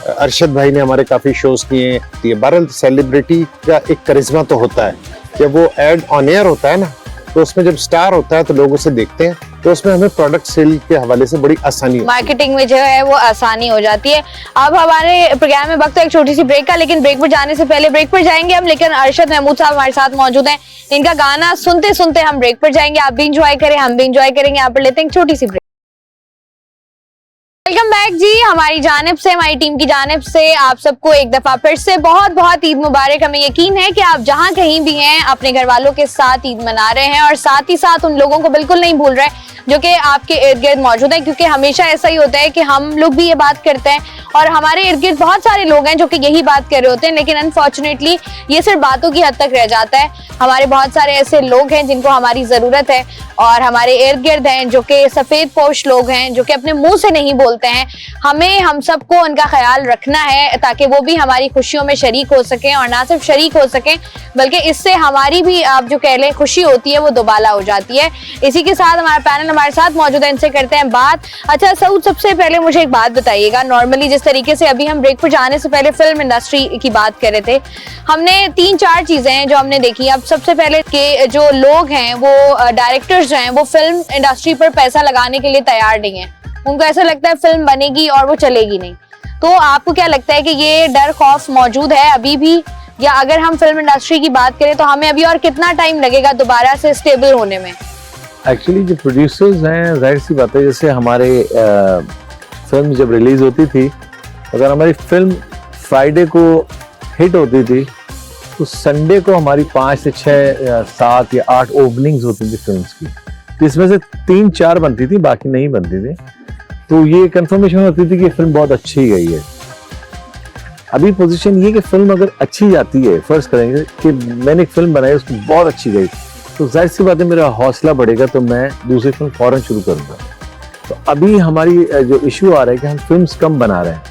अरशद भाई ने हमारे काफ़ी शोज किए हैं। बहरहाल सेलिब्रिटी का एक करिश्मा तो होता है, जब वो एड ऑन एयर होता है ना, तो उसमें जब स्टार होता है तो लोग उसे देखते हैं, तो उसमें हमें प्रोडक्ट सेल के हवाले से बड़ी आसानी होती है, मार्केटिंग में जो है वो आसानी हो जाती है। अब हमारे प्रोग्राम में वक्त है एक छोटी सी ब्रेक का, लेकिन ब्रेक पर जाने से पहले ब्रेक पर जाएंगे हम, लेकिन अरशद महमूद साहब हमारे साथ मौजूद हैं। इनका गाना सुनते सुनते हम ब्रेक पर जाएंगे। आप भी इंजॉय करें, हम भी इंजॉय करेंगे। यहाँ पर लेते हैं एक छोटी सी ब्रेक। वेलकम बैक जी, हमारी जानिब से, हमारी टीम की जानिब से आप सबको एक दफा फिर से बहुत बहुत ईद मुबारक। हमें यकीन है कि आप जहां कहीं भी हैं अपने घर वालों के साथ ईद मना रहे हैं, और साथ ही साथ उन लोगों को बिल्कुल नहीं भूल रहे जो कि आपके इर्द गिर्द मौजूद हैं, क्योंकि हमेशा ऐसा ही होता है कि हम लोग भी ये बात करते हैं और हमारे इर्द गिर्द बहुत सारे लोग हैं जो कि यही बात कर रहे होते हैं, लेकिन अनफॉर्चुनेटली ये सिर्फ बातों की हद तक रह जाता है। हमारे बहुत सारे ऐसे लोग हैं जिनको हमारी जरूरत है, और हमारे इर्द गिर्द हैं जो कि सफेद पोश लोग हैं, जो कि अपने मुंह से नहीं बोलते हैं। हमें हम सबको उनका ख्याल रखना है ताकि वो भी हमारी खुशियों में शरीक हो सकें, और ना सिर्फ शरीक हो सकें बल्कि इससे हमारी भी, आप जो कह लें, खुशी होती है वो दोबाला हो जाती है। इसी के साथ हमारा पैनल हमारे साथ मौजूद है, इनसे करते हैं बात। अच्छा सऊद, सबसे पहले मुझे एक बात बताइएगा, नॉर्मली जिस तरीके से अभी हम ब्रेक पर जाने से पहले फिल्म इंडस्ट्री की बात कर रहे थे, हमने 3-4 चीजें हैं जो हमने देखी। अब सबसे पहले कि जो लोग हैं वो डायरेक्टर्स जो हैं वो फिल्म इंडस्ट्री पर पैसा लगाने के लिए तैयार नहीं है। उनको ऐसा लगता है फिल्म बनेगी और वो चलेगी नहीं। तो आपको क्या लगता है कि ये डर खौफ मौजूद है अभी भी, या अगर हम फिल्म इंडस्ट्री की बात करें तो हमें अभी और कितना टाइम लगेगा दोबारा से स्टेबल होने में? एक्चुअली जो प्रोड्यूसर्स हैं, जाहिर सी बात है, जैसे हमारे फिल्म जब रिलीज होती थी, अगर हमारी फिल्म फ्राइडे को हिट होती थी तो संडे को हमारी 5 से 6 या 7 या 8 ओपनिंग्स होती थी फिल्म्स की, जिसमें से 3-4 बनती थी, बाकी नहीं बनती थी। तो ये कंफर्मेशन होती थी कि फिल्म बहुत अच्छी गई है। अभी पोजीशन ये कि फिल्म अगर अच्छी जाती है, फर्ज करेंगे कि मैंने एक फिल्म बनाई उसको बहुत अच्छी गई, तो जाहिर सी बात है मेरा हौसला बढ़ेगा, तो मैं दूसरी फिल्म फौरन शुरू करूंगा। तो अभी हमारी जो इशू आ रहा है कि हम फिल्म्स कम बना रहे हैं।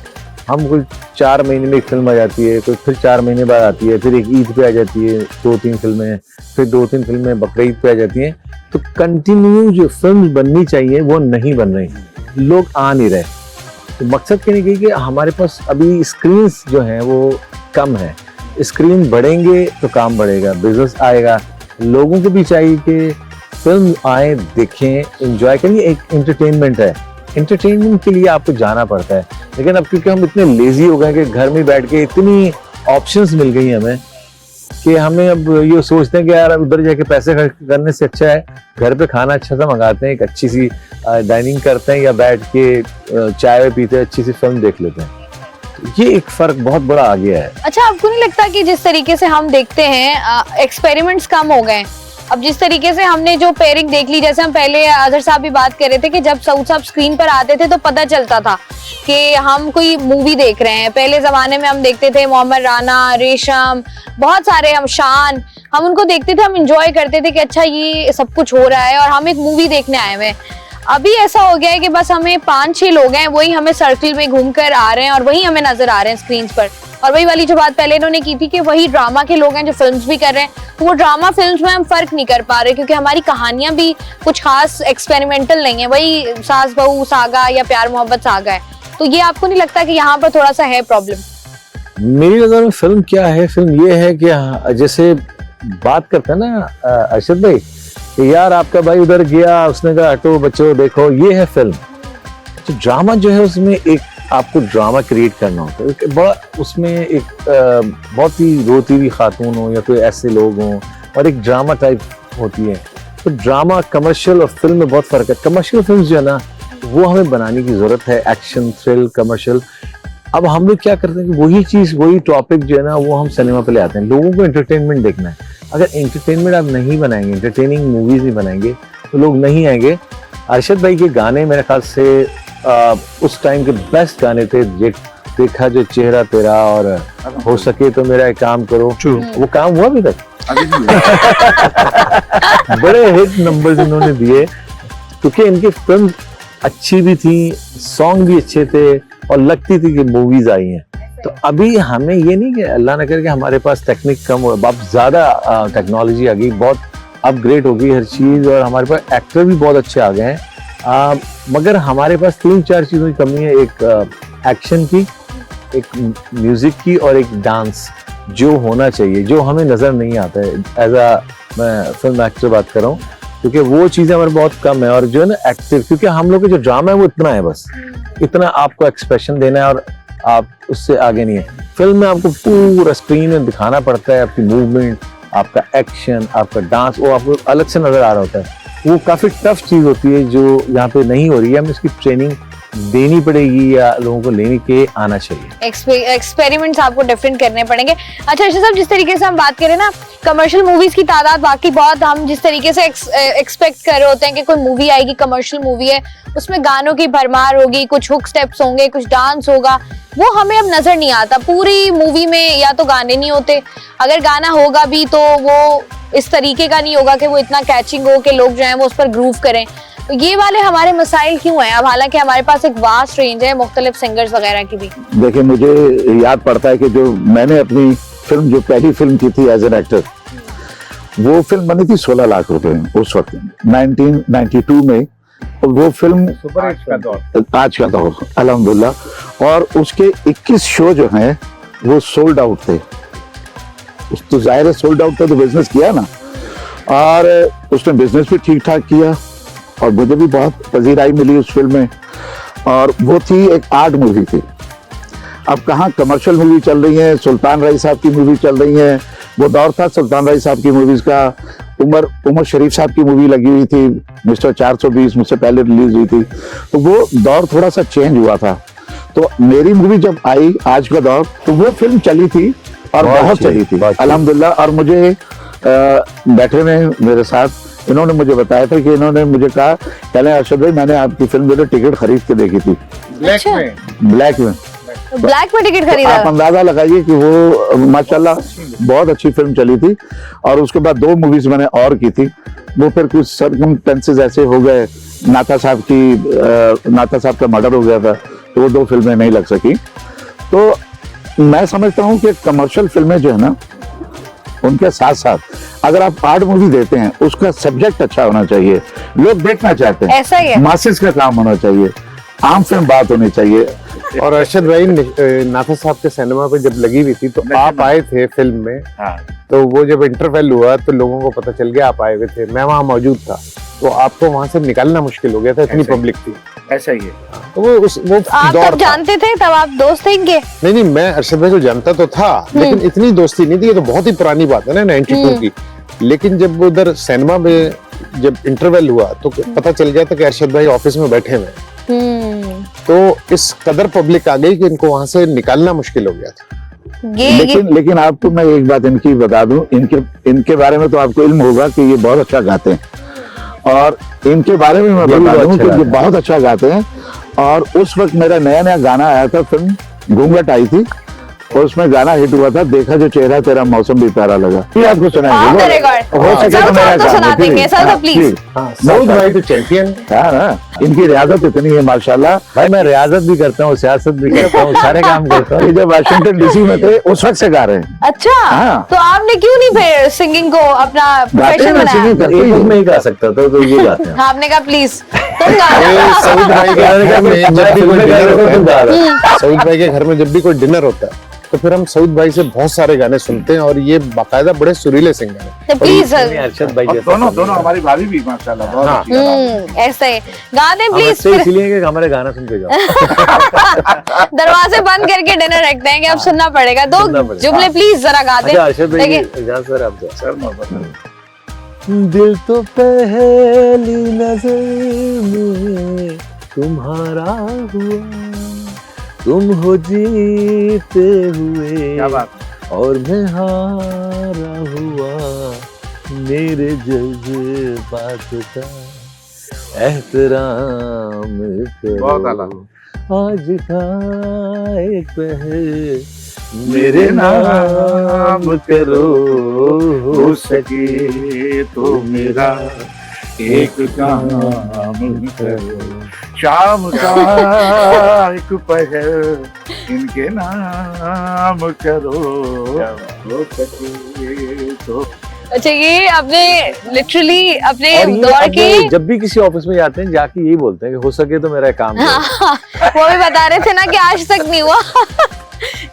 हम कोई 4 महीने में एक फिल्म आ जाती है, कोई फिर 4 महीने बाद आती है, फिर एक ईद पे आ जाती है 2-3 फिल्में, फिर 2-3 फिल्में बकरीद पे आ जाती हैं। तो कंटिन्यू जो फिल्म बननी चाहिए वो नहीं बन रही, लोग आ नहीं रहे। तो मकसद कहने की कि हमारे पास अभी स्क्रीन्स जो हैं वो कम है। स्क्रीन बढ़ेंगे तो काम बढ़ेगा, बिजनेस आएगा। लोगों को भी चाहिए कि फिल्म आए, देखें, एंजॉय करें। एक एंटरटेनमेंट है, एंटरटेनमेंट के लिए आपको जाना पड़ता है। लेकिन अब क्योंकि हम इतने लेजी हो गए कि घर में बैठ के इतनी ऑप्शंस मिल गई हमें कि हमें अब ये सोचते हैं कि यार उधर जाके पैसे खर्च करने से अच्छा है घर पे खाना अच्छा सा मंगाते हैं, एक अच्छी सी डाइनिंग करते हैं या बैठ के चाय पीते हैं, अच्छी सी फिल्म देख लेते हैं। तो ये एक फर्क बहुत बड़ा आ गया है। अच्छा, आपको नहीं लगता कि जिस तरीके से हम देखते हैं एक्सपेरिमेंट्स कम हो गए? अब जिस तरीके से हमने जो पेयरिंग देख ली, जैसे हम पहले अजहर साहब भी बात कर रहे थे कि जब सऊद साहब स्क्रीन पर आते थे तो पता चलता था कि हम कोई मूवी देख रहे हैं। पहले जमाने में हम देखते थे मोहम्मद राना, रेशम, बहुत सारे, हम शान, हम उनको देखते थे, हम इंजॉय करते थे कि अच्छा ये सब कुछ हो रहा है और हम एक मूवी देखने आए हुए हैं। अभी ऐसा हो गया है कि बस हमें 5-6 लोग हैं, वही हमें सर्किल में घूमकर आ रहे हैं और वही हमें नजर आ रहे हैं स्क्रीन पर। और वही वाली जो बात पहले इन्होंने की थी कि वही ड्रामा के लोग हैं जो फिल्म्स भी कर रहे हैं, तो वो ड्रामा फिल्म्स में हम फर्क नहीं कर पा रहे क्योंकि हमारी कहानियां भी कुछ खास एक्सपेरिमेंटल नहीं है, वही सास बहू सागा या प्यार मोहब्बत सागा है। तो ये आपको नहीं लगता कि यहाँ पर थोड़ा सा है प्रॉब्लम? मेरी नजर में फिल्म क्या है, फिल्म ये है कि जैसे बात करते हैं ना अर्शद भाई कि यार आपका भाई उधर गया, उसने कहा हटो बच्चों देखो, ये है फिल्म। तो ड्रामा जो है उसमें एक आपको ड्रामा क्रिएट करना होता है, बड़ा उसमें एक बहुत ही रोती हुई खातून हो या कोई ऐसे लोग हों और एक ड्रामा टाइप होती है। तो ड्रामा, कमर्शियल और फिल्म में बहुत फर्क है। कमर्शियल फिल्म जो है ना वो हमें बनाने की जरूरत है, एक्शन, थ्रिल, कमर्शियल। अब हम लोग क्या करते हैं कि वही चीज, वही टॉपिक जो है ना वो हम सिनेमा पे ले आते हैं। लोगों को एंटरटेनमेंट देखना है। अगर एंटरटेनमेंट आप नहीं बनाएंगे, एंटरटेनिंग मूवीज नहीं बनाएंगे तो लोग नहीं आएंगे। अरशद भाई के गाने मेरे ख्याल से उस टाइम के बेस्ट गाने थे। देखा जो चेहरा तेरा और हो सके तो मेरा एक काम करो, वो काम हुआ अभी तक बड़े हिट नंबर्स इन्होंने दिए क्योंकि इनकी फिल्म अच्छी भी थी, सॉन्ग भी अच्छे थे और लगती थी कि मूवीज आई हैं। तो अभी हमें ये नहीं कि अल्लाह न करे कि हमारे पास टेक्निक कम हो, अब ज्यादा टेक्नोलॉजी आ गई, बहुत अपग्रेड हो गई हर चीज और हमारे पास एक्टर भी बहुत अच्छे आ गए हैं। मगर हमारे पास 3-4 चीजों की कमी है, एक एक्शन की, एक म्यूजिक की और एक डांस जो होना चाहिए, जो हमें नजर नहीं आता है। एज अ मैं फिल्म एक्टर बात कर रहा हूँ क्योंकि वो चीजें हमारे बहुत कम है। और जो है ना एक्टिव, क्योंकि हम लोग का जो ड्रामा है वो इतना है, बस इतना आपको एक्सप्रेशन देना है और आप उससे आगे नहीं है। फिल्म में आपको पूरा स्क्रीन में दिखाना पड़ता है, आपकी मूवमेंट, आपका एक्शन, आपका डांस, वो आपको अलग से नजर आ रहा होता है। वो काफी टफ चीज होती है जो यहाँ पे नहीं हो रही है। हमें इसकी ट्रेनिंग देनी पड़ेगी या लोगों को लेने के आना चाहिए। एक्सपेरिमेंट्स आपको डिफरेंट करने पड़ेंगे। अच्छा अर्शद साहब, जिस तरीके से हम बात करें ना, कमर्शियल मूवीज की तादाद बाकी बहुत, हम जिस तरीके से एक्सपेक्ट कर रहे होते हैं कि कोई मूवी आएगी, कमर्शियल मूवी है, उसमें गानों की भरमार होगी, कुछ हुक स्टेप्स होंगे, कुछ डांस होगा, वो हमें अब नजर नहीं आता। पूरी मूवी में या तो गाने नहीं होते, अगर गाना होगा भी तो वो इस तरीके का नहीं होगा कि वो इतना कैचिंग हो कि लोग जो है वो उस पर ग्रूव करें। तो ये वाले हमारे मसाइल क्यों हैं? अब हालांकि हमारे पास एक वास्ट रेंज है मुख्तलिफ सिंगर्स वगैरह की भी। देखिए, मुझे याद पड़ता है कि जो मैंने अपनी फिल्म, जो पहली फिल्म की थी एज एन एक्टर, वो फिल्म बनी थी 16 लाख रुपए में उस वक्त 1992 में। और वो फिल्म आज का दौर अल्हम्दुलिल्लाह, और उसके 21 शो जो हैं वो सोल्ड आउट थे। तो जाहिर है सोल्ड आउट था तो बिजनेस किया ना, और उसने बिजनेस भी ठीक ठाक किया और मुझे भी बहुत पजीराई मिली उस फिल्म में। और वो थी एक आर्ट मूवी थी। अब कहाँ कमर्शियल मूवी चल रही है, सुल्तान राय साहब की मूवी चल रही है, वो दौर था सुल्तान राय साहब की मूवीज का। उमर शरीफ साहब की मूवी लगी हुई थी, मिस्टर 420 मुझसे पहले रिलीज हुई थी, तो वो दौर थोड़ा सा चेंज हुआ था। तो मेरी मूवी जब आई आज का दौर, तो वो फिल्म चली थी और बहुत चली थी अल्हम्दुलिल्लाह। और मुझे बैठे में मेरे साथ इन्होंने मुझे बताया था कि इन्होंने मुझे कहा, कहने अरशद भाई मैंने आपकी फिल्म जो टिकट खरीद के देखी थी ब्लैक में। ब्लैक में। ब्लैक में टिकट तो खरीदा? आप अंदाजा लगाइए कि वो माशाल्लाह बहुत अच्छी फिल्म चली थी। और उसके बाद 2 मूवीज मैंने और की थी, वो फिर कुछ सर्कमस्टेंसेस ऐसे हो गए, नाता साहब का मर्डर हो गया था, तो वो 2 फिल्में नहीं लग सकी। तो मैं समझता हूँ कि कमर्शियल फिल्में जो है ना, उनके साथ साथ अगर आप आर्ट मूवी देते हैं, उसका सब्जेक्ट अच्छा होना चाहिए, लोग देखना चाहते हैं, ऐसा ही है। मासेस का काम होना चाहिए, आम फिल्म बात होनी चाहिए। और अरशद भाई नाथा साहब के सिनेमा पे जब लगी हुई थी तो आप आए थे फिल्म में। हाँ। तो वो जब इंटरवल हुआ तो लोगों को पता चल गया आप आए हुए थे, मैं वहाँ मौजूद था, तो आपको वहाँ से निकालना मुश्किल हो गया था, इतनी पब्लिक थी। ऐसा ही है। तो वो आप दौर तब था। जानते थे, तब आप दोस्त थे इनके? नहीं, मैं अरशद भाई को जानता तो था, लेकिन इतनी दोस्ती नहीं थी। ये तो बहुत ही पुरानी बात है ना, 92 की। लेकिन जब वो उधर सिनेमा में जब इंटरवल हुआ तो पता चल गया था कि अरशद भाई ऑफिस में बैठे हुए हैं। तो इस कदर पब्लिक आ गई कि इनको वहां से निकालना मुश्किल हो गया था। लेकिन आपको मैं एक बात इनकी बता दूं, इनके बारे में तो आपको इल्म होगा कि ये बहुत अच्छा गाते हैं, और इनके बारे में मैं बता दूं कि ये बहुत अच्छा गाते हैं। और उस वक्त मेरा नया नया गाना आया था, फिल्म घूंघट आई थी, और उसमें गाना हिट हुआ था, देखा जो चेहरा तेरा मौसम भी प्यारा लगा। ये आपको सुनाएंगे, हो सके तो मेरा तो सुना देंगे सर, प्लीज। सऊद भाई तो चैंपियन हाँ ना, इनकी रियाजत इतनी है माशाल्लाह। भाई मैं रियाजत भी करता हूँ, सियासत भी करता हूँ, सारे काम करता हूँ। ये जब वाशिंगटन डीसी में थे उस वक्त से गा रहे हैं। अच्छा, हाँ। तो आपने क्यों नहीं फिर सिंगिंग को अपना प्रोफेशन बनाया? सिंगिंग करते एक ही में ही गा सकता था, तो ये गाते हैं। हाँ, आपने कहा प्लीज तुम गा सऊद भाई के घर में जब भी कोई डिनर होता है, सऊद भाई के घर में जब भी कोई डिनर होता है तो फिर हम सऊद भाई से बहुत सारे गाने सुनते हैं, और ये बाकायदा बड़े सुरीले सिंगर हैं। प्लीज अरशद भाई और दोनों हमारी भाभी भी माशाल्लाह बहुत हाँ। अच्छी गाती हैं। ऐसे गा दें प्लीज। फिर इसलिए कि हमारे गाना सुन के जाओ। दरवाजे बंद करके डिनर रखते हैं कि अब सुनना पड़ेगा। दो सुनना पड़ेगा। जुमले प्लीज जरा गा दें। अच्छा अरशद भाई, देखिए। इजाज़त सर आपसे। सर मोहब्बत दिल तो पहली नजर में तुम्हारा हुआ, तुम हो जीते हुए क्या बात और मैं हारा हुआ, मेरे जज्बात का एहतराम बहुत आला। करो, आज का एक पहर मेरे नाम करो, हो सके तो मेरा एक काम करो, शाम का एक पहर इनके नाम करो, हो सके तो। अच्छा, ये आपने लिटरली अपने और ये दौर के अपने जब भी किसी ऑफिस में जाते हैं जाके यही बोलते हैं कि हो सके तो मेरा काम करो। हाँ, वो भी बता रहे थे ना कि आज तक नहीं हुआ।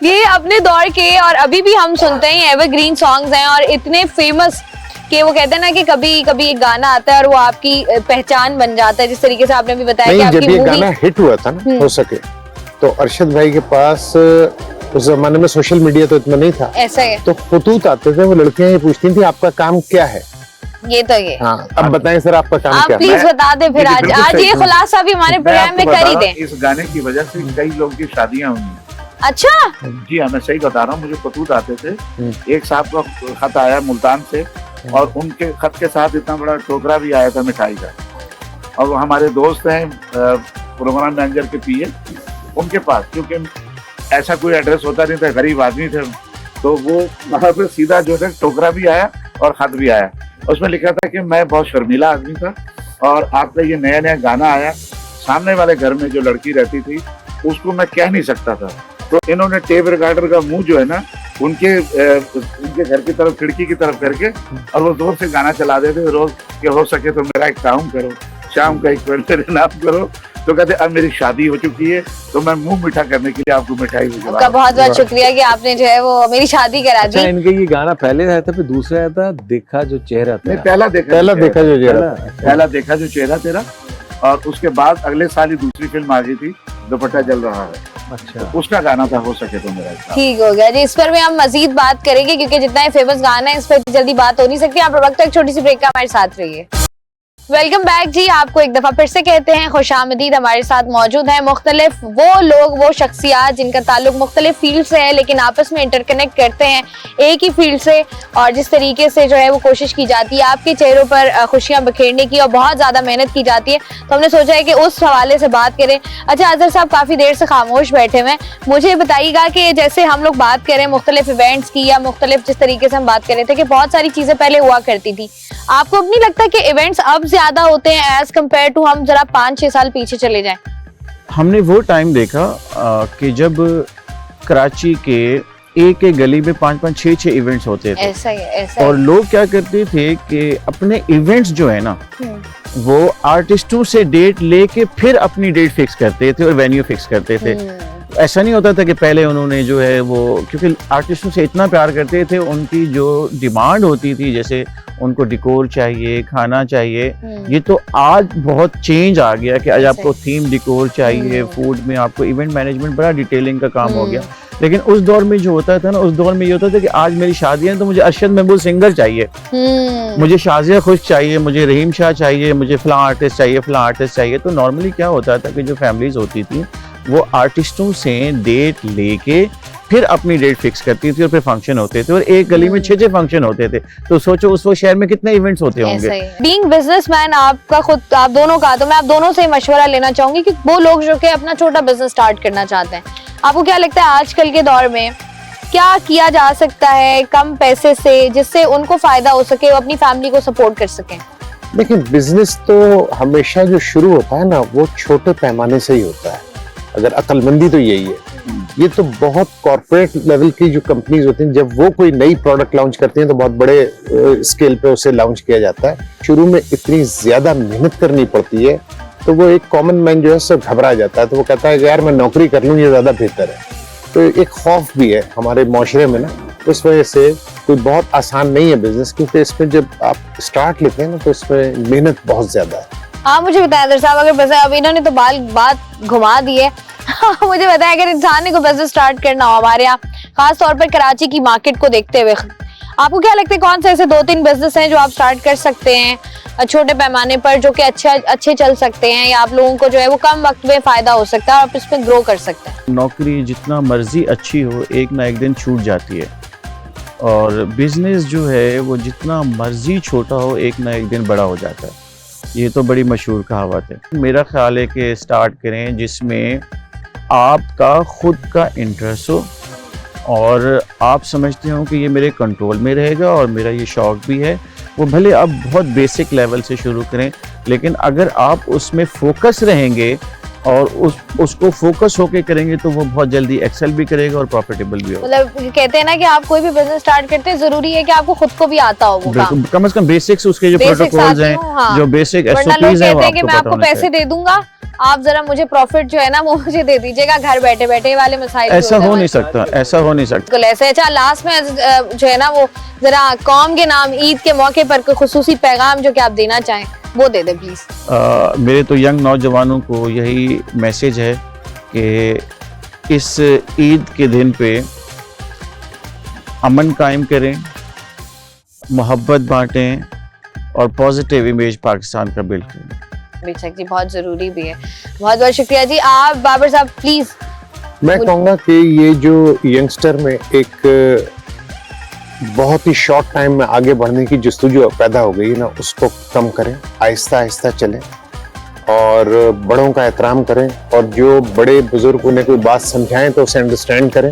ये अपने दौर के और अभी भी हम सुनते हैं, एवरग्रीन सॉन्ग्स हैं और इतने फेमस कि वो कहते हैं ना कि कभी कभी एक गाना आता है और वो आपकी पहचान बन जाता है। जिस तरीके से आपने भी बताया कि नहीं, आपकी जब ये मूवी गाना हिट हुआ था ना, हो सके तो अरशद भाई के पास उस जमाने में सोशल मीडिया तो इतना नहीं था, ऐसा है। तो खतूत आते थे, वो लड़कियां ये पूछती थी आपका काम क्या है। ये तो ये हाँ, अब बताएं सर आपका काम आप क्या है। प्लीज बता दें फिर। आज बिल्कुल आज सही ये हूँ। खुलासा भी हमारे मैं प्रोग्राम में आपको कर बता ही रहा हूँ, दें। इस गाने की वजह से कई लोगों की शादियां हुई हैं। अच्छा, जी हाँ, मैं सही बता रहा हूँ, मुझे खतूत आते थे। एक साहब का खत आया मुल्तान से, और उनके खत के साथ इतना बड़ा टोकरा भी आया था मिठाई का, और वो हमारे दोस्त हैं प्रोग्राम मैनेजर के पीए, उनके पास, क्योंकि ऐसा कोई एड्रेस होता नहीं था, गरीब आदमी थे, तो वो वहाँ पे सीधा जो है टोकरा भी आया और खत भी आया। उसमें लिखा था कि मैं बहुत शर्मीला आदमी था और आपका ये नया नया गाना आया, सामने वाले घर में जो लड़की रहती थी उसको मैं कह नहीं सकता था, तो इन्होंने टेप रिकॉर्डर का मुंह जो है ना उनके घर की तरफ, खिड़की की तरफ करके, और वो जोर से गाना चला देते रोज कि हो सके तो मेरा एक काम करो, शाम का एक मेरे नाम करो। तो कहते अब मेरी शादी हो चुकी है, तो मैं मुंह मीठा करने के लिए आपको मिठाई आपका बहुत बहुत शुक्रिया कि आपने जो है वो मेरी शादी करा अच्छा, दी। इनके ये गाना पहले आया था, फिर दूसरा आया था देखा जो चेहरा नहीं, था। पहला देखा जो चेहरा तेरा, और उसके बाद अगले साल ही दूसरी फिल्म आ गई थी, दुपट्टा जल रहा है, अच्छा, उसका गाना था हो सके तो मेरा काम। ठीक हो गया जी, इस पर भी हम मजीद बात करेंगे क्योंकि जितना फेमस गाना है इस पर जल्दी बात हो नहीं सकती। आप वक्त एक छोटी सी ब्रेक का हमारे साथ रहिए। वेलकम बैक जी। आपको एक दफा फिर से कहते हैं खुशामदीद। हमारे साथ मौजूद हैं मुख्तलिफ वो लोग, वो शख्सियात जिनका ताल्लुक मुख्तलिफ फील्ड से है लेकिन आपस में इंटरकनेक्ट करते हैं एक ही फील्ड से, और जिस तरीके से जो है वो कोशिश की जाती है आपके चेहरों पर खुशियां बखेरने की और बहुत ज्यादा मेहनत की जाती है, तो हमने सोचा है कि उस हवाले से बात करें। अच्छा अजहर साहब, काफी देर से खामोश बैठे हुए हैं, मुझे बताइएगा कि जैसे हम लोग बात करें मुख्तलिफ इवेंट्स की या मुख्तलिफ जिस तरीके से हम बात कर रहे थे कि बहुत सारी चीजें पहले हुआ करती थी, आपको अब नहीं लगता कि इवेंट्स अब ज्यादा होते हैं एज कम्पेयर टू हम जरा 5-6 साल पीछे चले जाएं? हमने वो टाइम देखा कि जब कराची के एक एक गली में 5-5, 6-6 इवेंट्स होते थे। ऐसा ही और लोग क्या करते थे कि अपने इवेंट्स जो है ना वो आर्टिस्टों से डेट लेके फिर अपनी डेट फिक्स करते थे और वेन्यू फिक्स करते थे। ऐसा नहीं होता था कि पहले उन्होंने जो है वो, क्योंकि आर्टिस्टों से इतना प्यार करते थे, उनकी जो डिमांड होती थी, जैसे उनको डिकोर चाहिए, खाना चाहिए, ये तो आज बहुत चेंज आ गया कि आज आपको थीम डिकोर चाहिए, फूड में आपको इवेंट मैनेजमेंट बड़ा डिटेलिंग का काम हो गया। लेकिन उस दौर में जो होता था ना, उस दौर में ये होता था कि आज मेरी शादी है तो मुझे अरशद महमूद सिंगर चाहिए, मुझे शाजिया खुश चाहिए, मुझे रहीम शाह चाहिए, मुझे फलां आर्टिस्ट चाहिए, फलां आर्टिस्ट चाहिए। तो नॉर्मली क्या होता था कि जो फैमिलीज होती थी वो आर्टिस्टों से डेट लेके फिर अपनी डेट फिक्स करती थी और फिर फंक्शन होते थे, और एक गली में 6-6 फंक्शन होते थे। तो सोचो उस वो शहर में कितने इवेंट्स होते होंगे। बीइंग बिजनेसमैन आपका खुद, आप दोनों का, तो मैं आप दोनों से मशवरा लेना चाहूंगी कि वो लोग जो कि अपना छोटा बिजनेस स्टार्ट करना चाहते हैं, आपको क्या लगता है आजकल के दौर में क्या किया जा सकता है कम पैसे से जिससे उनको फायदा हो सके, वो अपनी फैमिली को सपोर्ट कर सकें? देखिए, बिजनेस तो हमेशा जो शुरू होता है ना वो छोटे पैमाने से ही होता है। अगर अक्लमंदी तो यही है। ये तो बहुत कॉर्पोरेट लेवल की जो कंपनीज होती हैं, जब वो कोई नई प्रोडक्ट लॉन्च करती हैं तो बहुत बड़े स्केल पे उसे लॉन्च किया जाता है। शुरू में इतनी ज्यादा मेहनत करनी पड़ती है तो वो एक कॉमन मैन जो है सब घबरा जाता है, तो वो कहता है कि यार मैं नौकरी कर लूँ, ये ज्यादा बेहतर है। तो एक खौफ भी है हमारे माशरे में ना, उस वजह से कोई बहुत आसान नहीं है बिजनेस, क्योंकि इसमें जब आप स्टार्ट लेते हैं ना तो इसमें मेहनत बहुत ज्यादा है। आप मुझे बताएं अदर साहब, अगर बस अब इन्होंने तो बात घुमा दी है मुझे बताएं अगर इंसान ने कोई बिजनेस स्टार्ट करना हो हमारे यहाँ, खास तौर पर कराची की मार्केट को देखते हुए, आपको क्या लगता है कौन से ऐसे 2-3 बिजनेस हैं जो आप स्टार्ट कर सकते हैं छोटे पैमाने पर, जो कि अच्छे चल सकते हैं या आप लोगों को जो है वो कम वक्त में फायदा हो सकता है और आप इसमें ग्रो कर सकते हैं? नौकरी जितना मर्जी अच्छी हो एक ना एक दिन छूट जाती है, और बिजनेस जो है वो जितना मर्जी छोटा हो एक ना एक दिन बड़ा हो जाता है। ये तो बड़ी मशहूर कहावत है। मेरा ख्याल है कि स्टार्ट करें जिसमें आपका खुद का इंटरेस्ट हो और आप समझते हो कि ये मेरे कंट्रोल में रहेगा और मेरा ये शौक भी है। वो भले आप बहुत बेसिक लेवल से शुरू करें, लेकिन अगर आप उसमें फोकस रहेंगे और उसको फोकस होके करेंगे तो वो बहुत जल्दी एक्सेल भी करेगा और प्रॉफिटेबल भी होगा। मतलब कहते हैं ना कि आप कोई भी बिजनेस स्टार्ट करते हैं जरूरी है कि आपको खुद को भी आता हो वो काम। कम से कम बेसिक्स उसके जो प्रोटोकॉल्स हैं, हाँ। जो बेसिक एसओपीज हैं वो मैं आपको पैसे दे दूंगा, आप जरा मुझे प्रॉफिट जो है ना वो मुझे दे दीजिएगा, घर बैठे बैठे वाले मसाइल ऐसा हो नहीं सकता, ऐसा हो नहीं सकता। बिल्कुल ऐसे। अच्छा लास्ट में जो है ना वो जरा कौम के नाम ईद के मौके पर कोई खुसूसी पैगाम जो कि आप देना चाहें वो दे दे प्लीज। मेरे तो यंग नौजवानों को यही मैसेज है कि इस ईद के दिन पे अमन कायम करें, मोहब्बत बांटें और पॉजिटिव इमेज पाकिस्तान का बिल्ड करें। बेशक जी, बहुत जरूरी भी है। बहुत बहुत शुक्रिया जी। आप बाबर साहब प्लीज। मैं कहूँगा कि ये जो यंगस्टर में एक बहुत ही शॉर्ट टाइम में आगे बढ़ने की जस्तुजू पैदा हो गई ना, उसको कम करें, आहिस्ता आहिस्ता चलें और बड़ों का एहतराम करें, और जो बड़े बुजुर्ग उन्हें कोई बात समझाएं तो उसे अंडरस्टैंड करें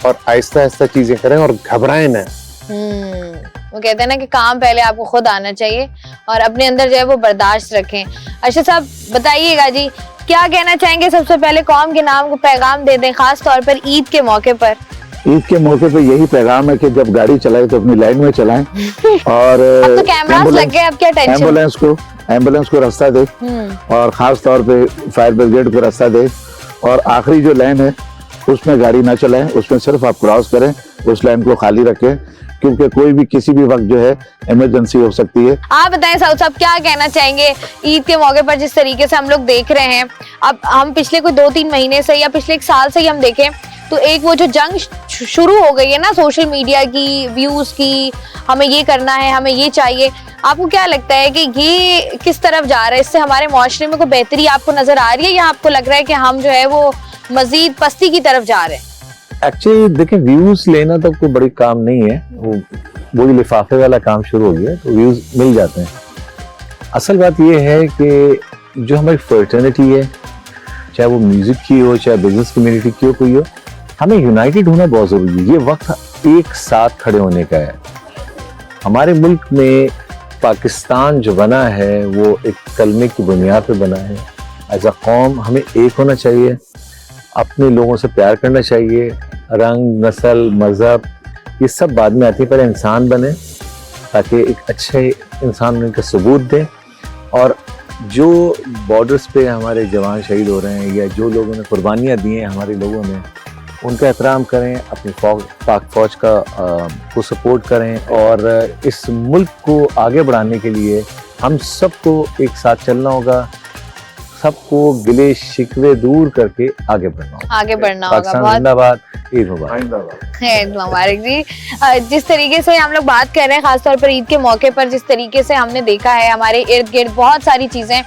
और आहिस्ता आहिस्ता चीजें करें और घबराएं ना। वो कहते हैं ना कि काम पहले आपको खुद आना चाहिए और अपने अंदर जो है वो बर्दाश्त रखें। अर्शद साहब बताइएगा जी, क्या कहना चाहेंगे? सबसे पहले कौम के नाम को पैगाम दे दें, खास तौर पर ईद के मौके पर। ईद के मौके पे यही पैगाम है कि जब गाड़ी चलाए तो अपनी लाइन में चलाएं और अब तो कैमरास लग गए, अब क्या टेंशन। एम्बुलेंस को रास्ता दे और खास तौर पे फायर ब्रिगेड को रास्ता दे, और आखिरी जो लाइन है उसमें गाड़ी ना चलाएं, उसमें सिर्फ आप क्रॉस करें, उस लाइन को खाली रखें, क्योंकि कोई भी किसी भी वक्त जो है इमरजेंसी हो सकती है। आप बताएं साउथ साहब, क्या कहना चाहेंगे ईद के मौके पर जिस तरीके से हम लोग देख रहे हैं, अब हम पिछले कोई 2-3 महीने से या पिछले 1 साल से ही हम देखें तो एक वो जो जंग शुरू हो गई है ना सोशल मीडिया की, व्यूज की, हमें ये करना है, हमें ये चाहिए, आपको क्या लगता है कि ये किस तरफ जा रहा है? इससे हमारे माशरे में कोई बेहतरी आपको नजर आ रही है या आपको लग रहा है कि हम जो है वो मजीद पस्ती की तरफ जा रहे हैं? एक्चुअली देखिए, व्यूज लेना तो कोई बड़ी काम नहीं है, वो लिफाफे वाला काम शुरू हो गया, तो व्यूज मिल जाते हैं। असल बात ये है कि जो हमारी फर्टर्निटी है, चाहे वो म्यूजिक की हो, चाहे बिजनेस कम्युनिटी की हो, कोई हो, हमें यूनाइटेड होना बहुत जरूरी है। ये वक्त एक साथ खड़े होने का है। हमारे मुल्क में पाकिस्तान जो बना है वो एक कलमे की बुनियाद पे बना है। एज अ कौम हमें एक होना चाहिए, अपने लोगों से प्यार करना चाहिए। रंग, नस्ल, मजहब ये सब बाद में आती है, पर इंसान बने ताकि एक अच्छे इंसान बनने का सबूत दें। और जो बॉर्डर्स पे हमारे जवान शहीद हो रहे हैं या जो लोगों ने कुर्बानियाँ दी हैं हमारे लोगों ने, उनका एहतराम करें, अपनी पाक फौज को सपोर्ट करें और इस मुल्क को आगे बढ़ाने के लिए हम सबको एक साथ चलना होगा, सबको गिले शिकवे दूर करके आगे बढ़ना होगा। पाकिस्तान जिंदाबाद, ईद मुबारक। ईद मुबारक जी। जिस तरीके से हम लोग बात कर रहे हैं खासतौर पर ईद के मौके पर, जिस तरीके से हमने देखा है हमारे इर्द गिर्द बहुत सारी चीजें,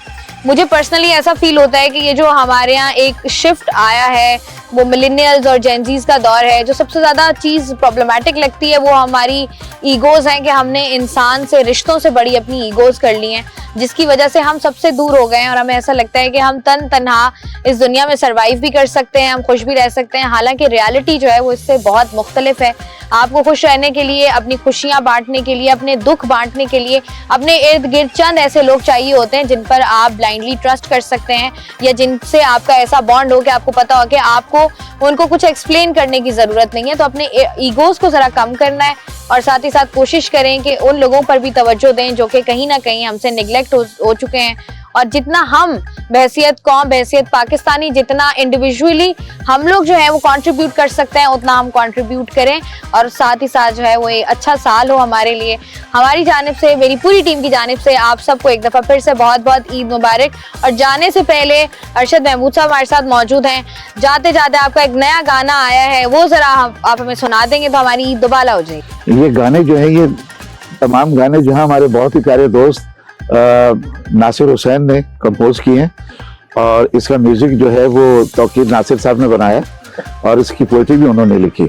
मुझे पर्सनली ऐसा फील होता है कि ये जो हमारे यहाँ एक शिफ्ट आया है वो मिलेनियल्स और जेनजीज का दौर है। जो सबसे ज्यादा चीज प्रॉब्लमेटिक लगती है वो हमारी ईगोज हैं कि हमने इंसान से, रिश्तों से बड़ी अपनी ईगोज कर ली हैं, जिसकी वजह से हम सबसे दूर हो गए हैं और हमें ऐसा लगता है कि हम तन्हा इस दुनिया में सरवाइव भी कर सकते हैं, हम खुश भी रह सकते हैं। हालांकि रियलिटी जो है वो इससे बहुत मुख्तलिफ है। आपको खुश रहने के लिए, अपनी खुशियां बांटने के लिए, अपने दुख बांटने के लिए अपने इर्द गिर्द चंद ऐसे लोग चाहिए होते हैं जिन पर आप ब्लाइंडली ट्रस्ट कर सकते हैं या जिनसे आपका ऐसा बॉन्ड हो कि आपको पता हो कि आपको उनको कुछ एक्सप्लेन करने की जरूरत नहीं है। तो अपने ईगोज को जरा कम करना है और साथ ही साथ कोशिश करें कि उन लोगों पर भी तवज्जो दें जो कि कहीं ना कहीं हमसे निगलेक्ट हो चुके हैं। और जितना हम बहसियत कौम, बहसियत पाकिस्तानी, जितना इंडिविजुअली हम लोग जो है वो कंट्रीब्यूट कर सकते हैं उतना हम कंट्रीब्यूट करें और साथ ही साथ जो है वो एक अच्छा साल हो हमारे लिए। हमारी जानिब से, मेरी पूरी टीम की जानिब से आप सबको एक दफ़ा फिर से बहुत बहुत ईद मुबारक। और जाने से पहले अरशद महमूद साहब हमारे साथ मौजूद हैं। जाते जाते आपका एक नया गाना आया है, वो ज़रा आप हमें सुना देंगे तो हमारी ईद दोबाला हो जाएगी। ये गाने जो है, ये तमाम गाने जो है हमारे बहुत ही प्यारे दोस्त नासिर हुसैन ने कंपोज किए हैं और इसका म्यूजिक जो है वो तौकीर नासिर साहब ने बनाया और इसकी पोएट्री भी उन्होंने लिखी।